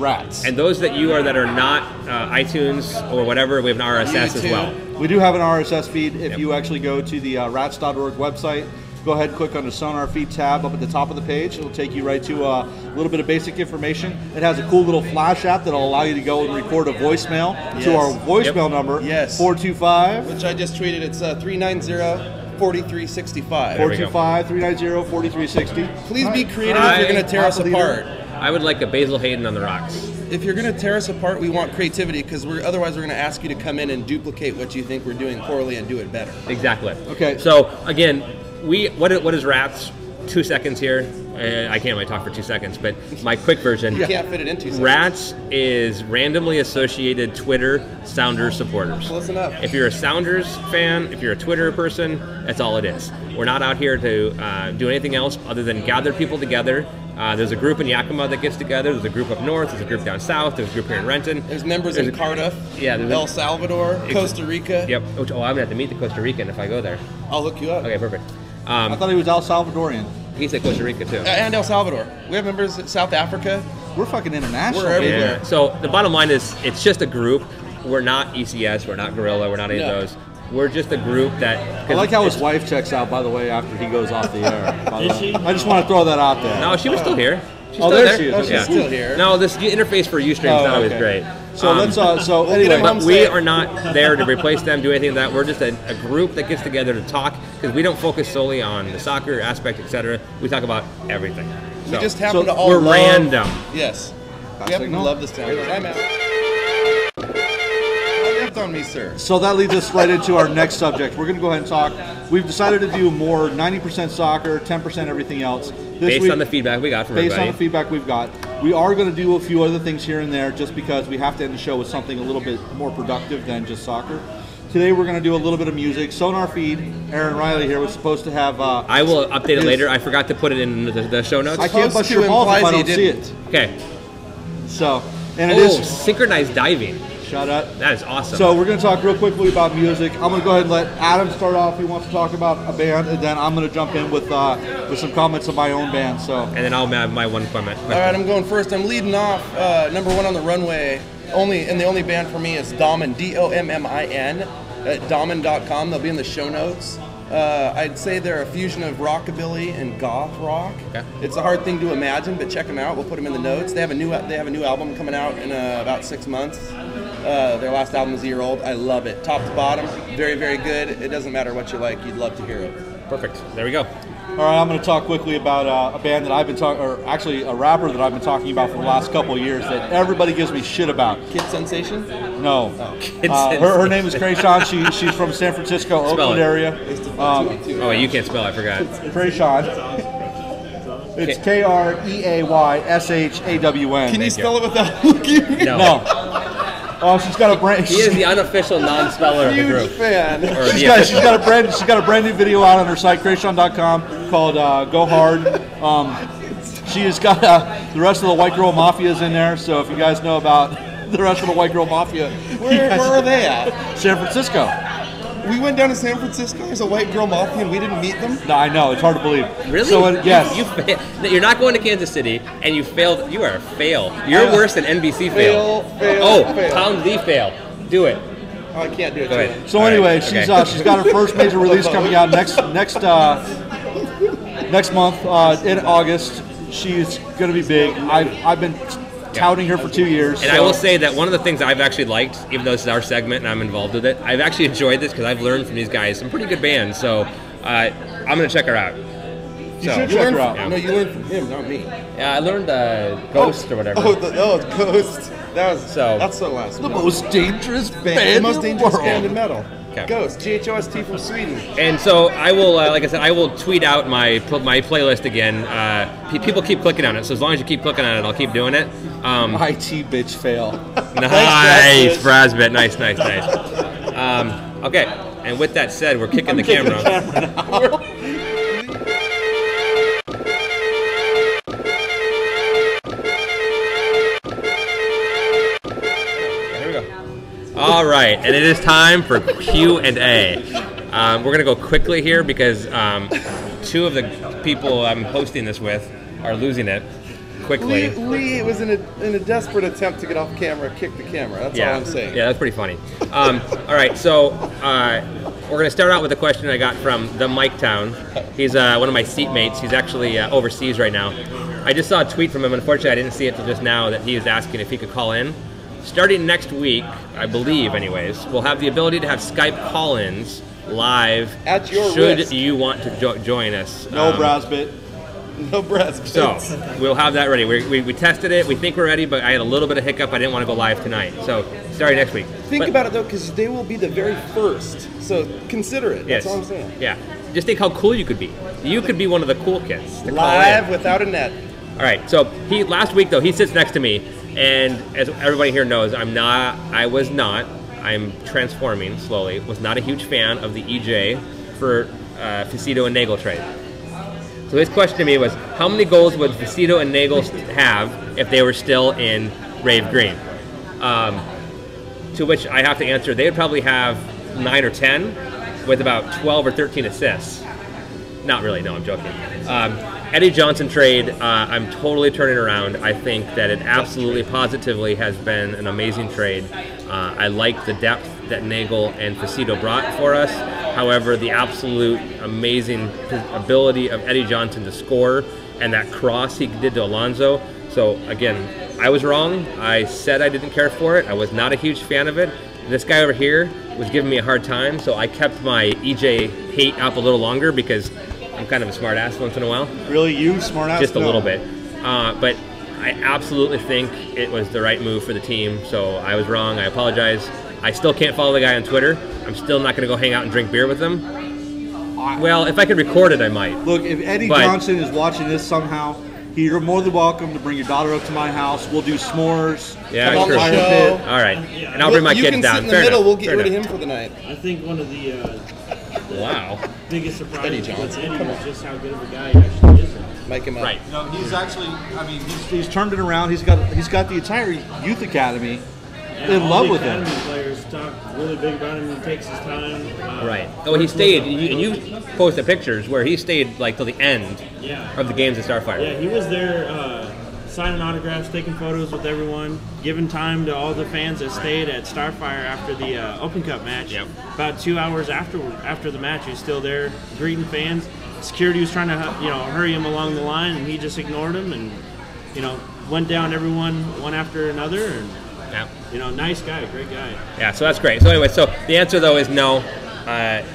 Rats. And those that are not iTunes or whatever, we have an RSS as well. We do have an RSS feed. If you actually go to the rats.org website, go ahead and click on the Sonarfeed tab up at the top of the page. It'll take you right to a little bit of basic information. It has a cool little flash app that'll allow you to go and record a voicemail to our voicemail number, Yes. 425 Which I just tweeted. It's 390-4365. 425-390-4360. Please be creative if you're going to tear us apart. I would like a Basil Hayden on the rocks. If you're going to tear us apart, we want creativity because otherwise we're going to ask you to come in and duplicate what you think we're doing poorly and do it better. Exactly. Okay. So again, what is Rats? 2 seconds here. I can't really talk for 2 seconds, but my quick version. You can't fit it in 2 seconds. Rats is randomly associated Twitter Sounders supporters. Listen up. If you're a Sounders fan, if you're a Twitter person, that's all it is. We're not out here to do anything else other than gather people together. There's a group in Yakima that gets together. There's a group up north. There's a group down south. There's a group here in Renton. There's members in Cardiff, Yeah, there's El Salvador, Costa Rica. Yep. I'm gonna have to meet the Costa Rican if I go there. I'll hook you up. Okay, perfect. I thought he was El Salvadorian. He said Costa Rica too. And El Salvador. We have members in South Africa. We're fucking international. We're everywhere. Yeah. So the bottom line is, it's just a group. We're not ECS. We're not Gorilla. We're not any No. of those. We're just a group that. I like how his wife checks out, by the way, after he goes off the air. by the Is way. she? I just want to throw that out there. No, she was still here. She's Oh, still there she is. Oh, she's still here. No, this interface for Ustream is Oh, not always okay. great. So let's. So we'll get anyway, him But home we safe. are not there to replace them, do anything of that. We're just a group that gets together to talk, because we don't focus solely on the soccer aspect, etc. We talk about everything. We So, just happen to all we're love... random. Yes. Got We happen to signal? love this town. I'm out. Left on me, sir. So that leads us right into our next subject. We're going to go ahead and talk. We've decided to do more 90% soccer, 10% everything else. This Based week, on the feedback we got from based on everybody. the feedback we've got, we are going to do a few other things here and there just because we have to end the show with something a little bit more productive than just soccer. Today we're going to do a little bit of music. Sonarfeed, Aaron Riley here was supposed to have. I will update it his- later. I forgot to put it in the show notes. I can't bust your balls if I don't see it. Okay. So, and it is synchronized diving. Shout out. That is awesome. So we're going to talk real quickly about music. I'm going to go ahead and let Adam start off. He wants to talk about a band, and then I'm going to jump in with some comments of my own band. So, and then I'll have my one comment. All right, I'm going first. I'm leading off. Number one on the runway. The only band for me is Domin, D-O-M-M-I-N, at Domin.com. They'll be in the show notes. I'd say they're a fusion of rockabilly and goth rock. Okay. It's a hard thing to imagine, but check them out. We'll put them in the notes. They have a new album coming out in about 6 months. Their last album is a year old. I love it, top to bottom. Very, very good. It doesn't matter what you like. You'd love to hear it. Perfect. There we go. all right, I'm going to talk quickly about a band that I've been talking, or actually a rapper that I've been talking about for the last couple of years that everybody gives me shit about. Kid Sensation? No. Her name is Krayshawn. She's from San Francisco, Oakland area. Oh, wait, you can't spell. I forgot. Krayshawn. It's Kreyshawn. Can you spell it without looking at me? No. Oh, she's got a brand. He is the unofficial non-speller of the group. Huge fan. She's got a brand new video out on her site, Krayshawn.com, called "Go Hard." She has got the rest of the White Girl Mafia's in there. So if you guys know about the rest of the White Girl Mafia, Where are they at? San Francisco. We went down to San Francisco. There's a white girl mafia, and we didn't meet them. No, I know, it's hard to believe. Really? So yes, You're not going to Kansas City, and you failed. You are a fail. You're worse than NBC fail. Fail. Pound the fail. Do it. Oh, I can't do it. Go ahead. So All anyway, right, she's okay. she's got her first major release coming out next month in August. She's going to be big. I've been touting her for 2 years. And I will say that one of the things I've actually liked, even though this is our segment and I'm involved with it, I've actually enjoyed this because I've learned from these guys some pretty good bands. So I'm going to check her out. You should check her out. No, you learned from him, not me. Yeah, I learned Ghost or whatever. It's Ghost. That's the last one. The most dangerous band The most in the dangerous world. band in metal. Okay. Ghost, Ghost from Sweden. And so I will, like I said, I will tweet out my playlist again. People keep clicking on it, so as long as you keep clicking on it, I'll keep doing it. IT bitch fail. Nice, Brasbit. Nice. Okay, and with that said, we're kicking the camera. Here we go. All right, and it is time for Q&A. We're going to go quickly here because two of the people I'm hosting this with are losing it quickly. Lee was in a desperate attempt to get off camera, kick the camera. That's all I'm saying. Yeah, that's pretty funny. All right, so we're going to start out with a question I got from the Mike Town. He's one of my seatmates. He's actually overseas right now. I just saw a tweet from him. Unfortunately, I didn't see it till just now that he was asking if he could call in. Starting next week, I believe anyways, we'll have the ability to have Skype call-ins live At your should risk. you want to join us. No Brasbit. No breath. So we'll have that ready. We tested it. We think we're ready, but I had a little bit of hiccup. I didn't want to go live tonight. So starting next week. Think about it though, because they will be the very first. So consider it. Yes. That's all I'm saying. Yeah. Just think how cool you could be. You could be one of the cool kids. To Live call in. without a net. All right. So last week though, he sits next to me, and as everybody here knows, I'm transforming slowly. Was not a huge fan of the EJ for Facito and Nagel trade. So his question to me was, how many goals would Facito and Nagel have if they were still in Rave Green? To which I have to answer, they would probably have 9 or 10 with about 12 or 13 assists. Not really, no, I'm joking. Eddie Johnson trade, I'm totally turning around. I think that it absolutely, positively has been an amazing trade. I like the depth that Nagel and Facito brought for us. However, the absolute amazing ability of Eddie Johnson to score and that cross he did to Alonso. So again, I was wrong. I said I didn't care for it. I was not a huge fan of it. This guy over here was giving me a hard time, so I kept my EJ hate up a little longer because I'm kind of a smart ass once in a while. Really, you smart ass? Just a little bit. But I absolutely think it was the right move for the team, so I was wrong. I apologize. I still can't follow the guy on Twitter. I'm still not going to go hang out and drink beer with him. Well, if I could record it, I might. Look, if Eddie Johnson is watching this somehow, you're more than welcome to bring your daughter up to my house. We'll do s'mores. Yeah, Come on true. the show. All right. And I'll bring my You kids can down. sit in the Fair middle. enough. We'll get Fair rid of enough. him for the night. I think one of the Wow. biggest surprises Johnson. with Eddie was just how good of a guy he actually is. Make him up. Right. No, he's actually. I mean, he's turned it around. He's got the entire youth academy in love with him. Academy players talk really big about him. He takes his time. Right. Oh, he stayed, and you posted pictures where he stayed like till the end Yeah. of the games at Starfire. Yeah, he was there signing autographs, taking photos with everyone, giving time to all the fans that stayed at Starfire after the Open Cup match. Yep. About 2 hours after the match, he was still there greeting fans. Security was trying to hurry him along the line, and he just ignored him and went down everyone one after another. And Yeah. Nice guy, great guy. Yeah, so that's great. So anyway, so the answer though is no.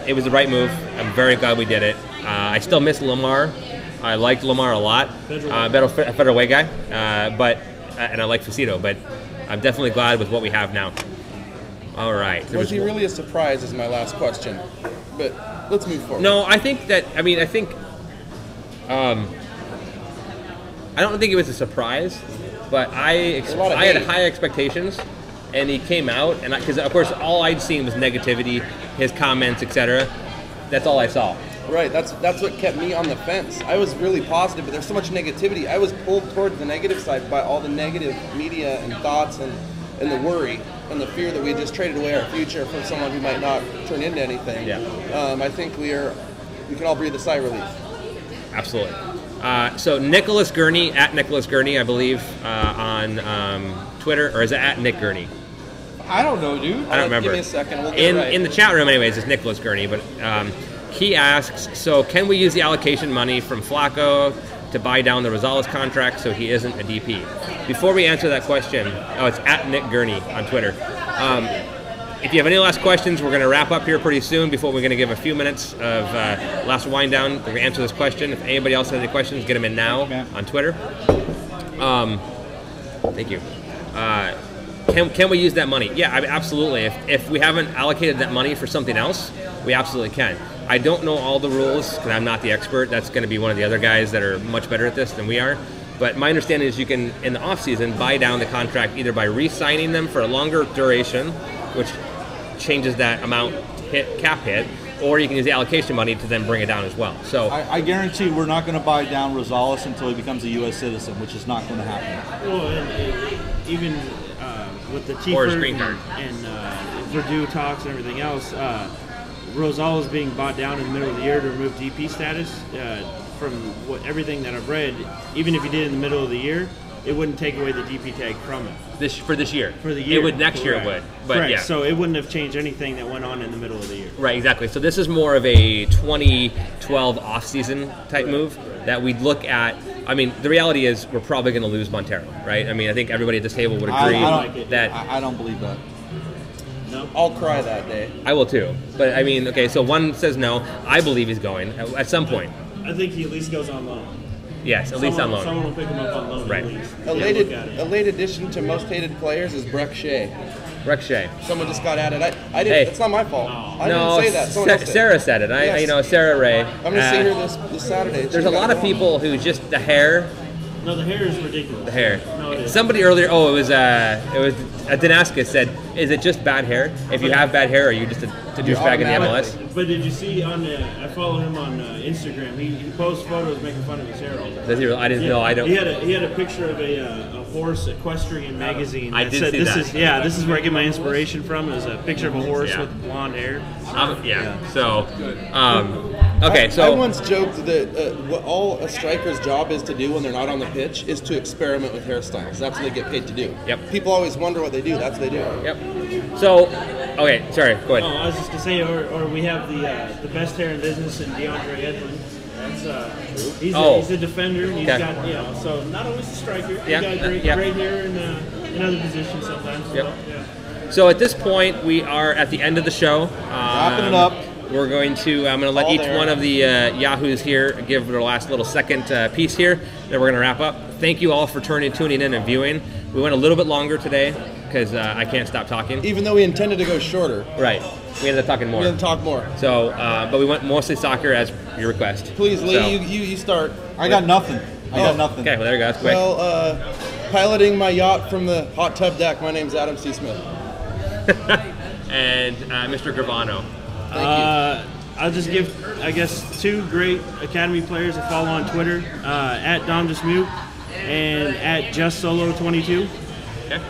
It was the right move. I'm very glad we did it. I still miss Lamar. I liked Lamar a lot. Federal Way guy. And I like Facito, but I'm definitely glad with what we have now. All right. Was he really a surprise is my last question. But let's move forward. No, I think that, I don't think it was a surprise, but I had high expectations, and he came out, and because of course all I'd seen was negativity, his comments, etc. That's all I saw. Right, that's what kept me on the fence. I was really positive, but there's so much negativity. I was pulled towards the negative side by all the negative media and thoughts and the worry and the fear that we had just traded away our future for someone who might not turn into anything. Yeah. I think we can all breathe a sigh of relief. Absolutely. So Nicholas Gurney, at Nicholas Gurney, I believe, on Twitter, or is it at Nick Gurney? I don't know, dude. I don't remember. Give me a second. We'll get it right. In the chat room, anyways, it's Nicholas Gurney, but he asks, so can we use the allocation money from Flacco to buy down the Rosales contract so he isn't a DP? Before we answer that question, it's at Nick Gurney on Twitter. If you have any last questions, we're going to wrap up here pretty soon before we're going to give a few minutes of last wind down. We're going to answer this question. If anybody else has any questions, get them in now on Twitter. Thank you. Can we use that money? Yeah, absolutely. If we haven't allocated that money for something else, we absolutely can. I don't know all the rules because I'm not the expert. That's going to be one of the other guys that are much better at this than we are. But my understanding is you can, in the offseason, buy down the contract either by re-signing them for a longer duration, which changes that amount cap hit, or you can use the allocation money to then bring it down as well. So I guarantee we're not going to buy down Rosales until he becomes a U.S. citizen, which is not going to happen. Well, and even with the Or his T-Ford green card. and Purdue talks and everything else, Rosales being bought down in the middle of the year to remove DP status. From everything that I've read, even if he did it in the middle of the year, it wouldn't take away the DP tag from it. for this year. For the year. It would next year it would. But Correct. yeah. So it wouldn't have changed anything that went on in the middle of the year. Right, exactly. So this is more of a 2012 off-season type move that we'd look at. I mean, the reality is we're probably going to lose Montero, right? I mean, I think everybody at this table would agree I don't believe that. No. I'll cry that day. I will too. But I mean, okay, so one says no. I believe he's going at some point. I think he at least goes on loan. Yes, at least on loan. Someone will pick him up on loan Right. at least. A late addition to most hated players is Breck Shea. Breck Shea. Someone just got added. I didn't. Hey. It's not my fault. I No, didn't say that. Someone else did. Sarah said it. Yes. Sarah Ray. I'm gonna see her this Saturday. There's a lot of people who just the hair. No, the hair is ridiculous. The hair. No, it is. Somebody earlier. Oh, it was Danaska said, "Is it just bad hair? If you have bad hair, are you just a douchebag in the MLS?" But did you see I follow him on Instagram. He posts photos making fun of his hair all the time. Does he? I didn't know. I don't. He had a picture of a horse equestrian magazine. I that did said, see this that. This is where I get my inspiration from. Is a picture of a horse Yeah. with blonde hair. So, okay. So I once joked that what all a striker's job is to do when they're not on the pitch is to experiment with hairstyles. That's what they get paid to do. Yep. People always wonder what they do. That's what they do. Yep. So, okay. Sorry. Go Oh, ahead. I was just gonna say, or we have the best hair in business in DeAndre Edlin. That's he's a defender. And he's Okay. got so not always a striker. Yeah, He's got great hair in other positions sometimes. Yep. So, yeah. So at this point, we are at the end of the show. Wrapping it up. We're going to. I'm going to let each one of the Yahoos here give their last little second piece here. Then we're going to wrap up. Thank you all for tuning in and viewing. We went a little bit longer today because I can't stop talking. Even though we intended to go shorter, Right. We ended up talking more. we're gonna talk more. So, but we went mostly soccer as your request. Please, Lee, So- you start. I got nothing. I got nothing. Okay, well there you go. That's quick. Well, piloting my yacht from the hot tub deck. My name's Adam C. Smith. And Mr. Gravano. I'll just give, I guess, two great Academy players to follow on Twitter, at Dom Dismute and at JustSolo22. Okay.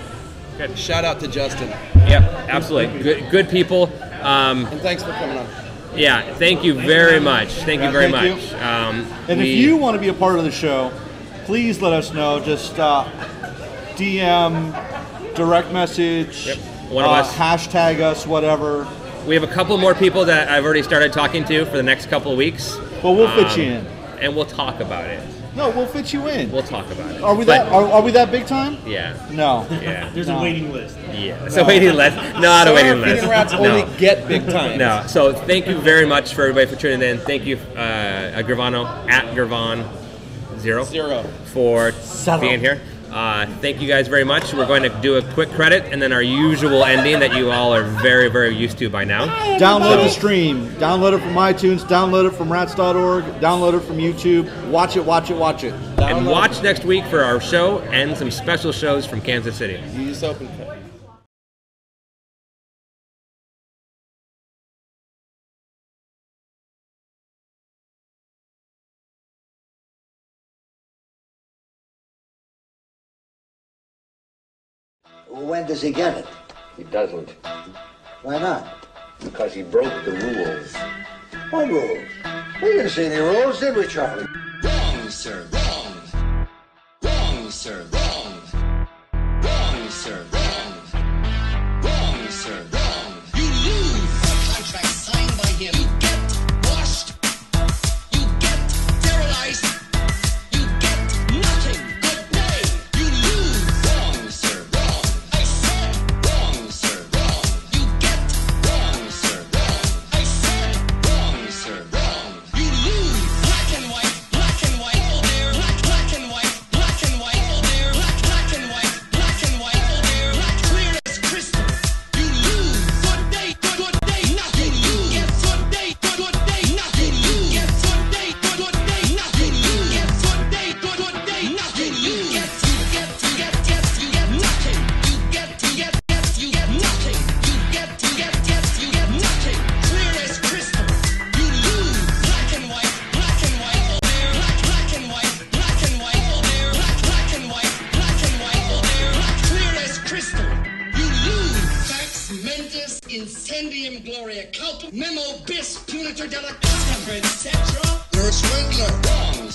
Good. Shout out to Justin. Yep, absolutely. Good people. And thanks for coming on. Yeah, thank you very much. Thank you very thank much. you. And if you want to be a part of the show, please let us know. Just DM, direct message, one of us. hashtag us, whatever. We have a couple more people that I've already started talking to for the next couple of weeks. But we'll fit you in. And we'll talk about it. No, we'll fit you in. We'll talk about it. Are we that big time? Yeah. No. Yeah. There's a waiting list. Yeah. So waiting list. Not a waiting list. Feeding rats only get big time. No. So thank you very much for everybody for tuning in. Thank you, Gravano at Gravon0 for being here. Thank you guys very much. We're going to do a quick credit and then our usual ending that you all are very, very used to by now. Download the stream. Download it from iTunes. Download it from rats.org. Download it from YouTube. Watch it, watch it, watch it. And watch next week for our show and some special shows from Kansas City. Use open cut. When does he get it? He doesn't, Why not? because he broke the rules. What rules? We didn't see any rules, did we, Charlie? Wrong, sir, wrong. Wrong, sir, wrong. Wrong, sir, wrong. Wrong, sir, wrong. You lose a contract signed by him. You get washed. You get sterilized. You get nothing. Good day. You lose. Wrong, sir, wrong. I said wrong, sir, wrong. You get wrong, sir, wrong. I said wrong, sir, wrong. You lose. Black and white all there. Black and white all there. Black and white all there. Clear as crystal. You lose. Good day, nothing. You get good day, nothing. You get good day, nothing. You get good day, nothing. You get nothing. You get nothing. You get nothing. Clear as crystal. You lose. Black and white all there. Black and white all there. Black and white all there. Clear as crystal. You lose. Fax mentis incendium gloria culpum memo bis punitor della etc. You're a swindler. Wrong.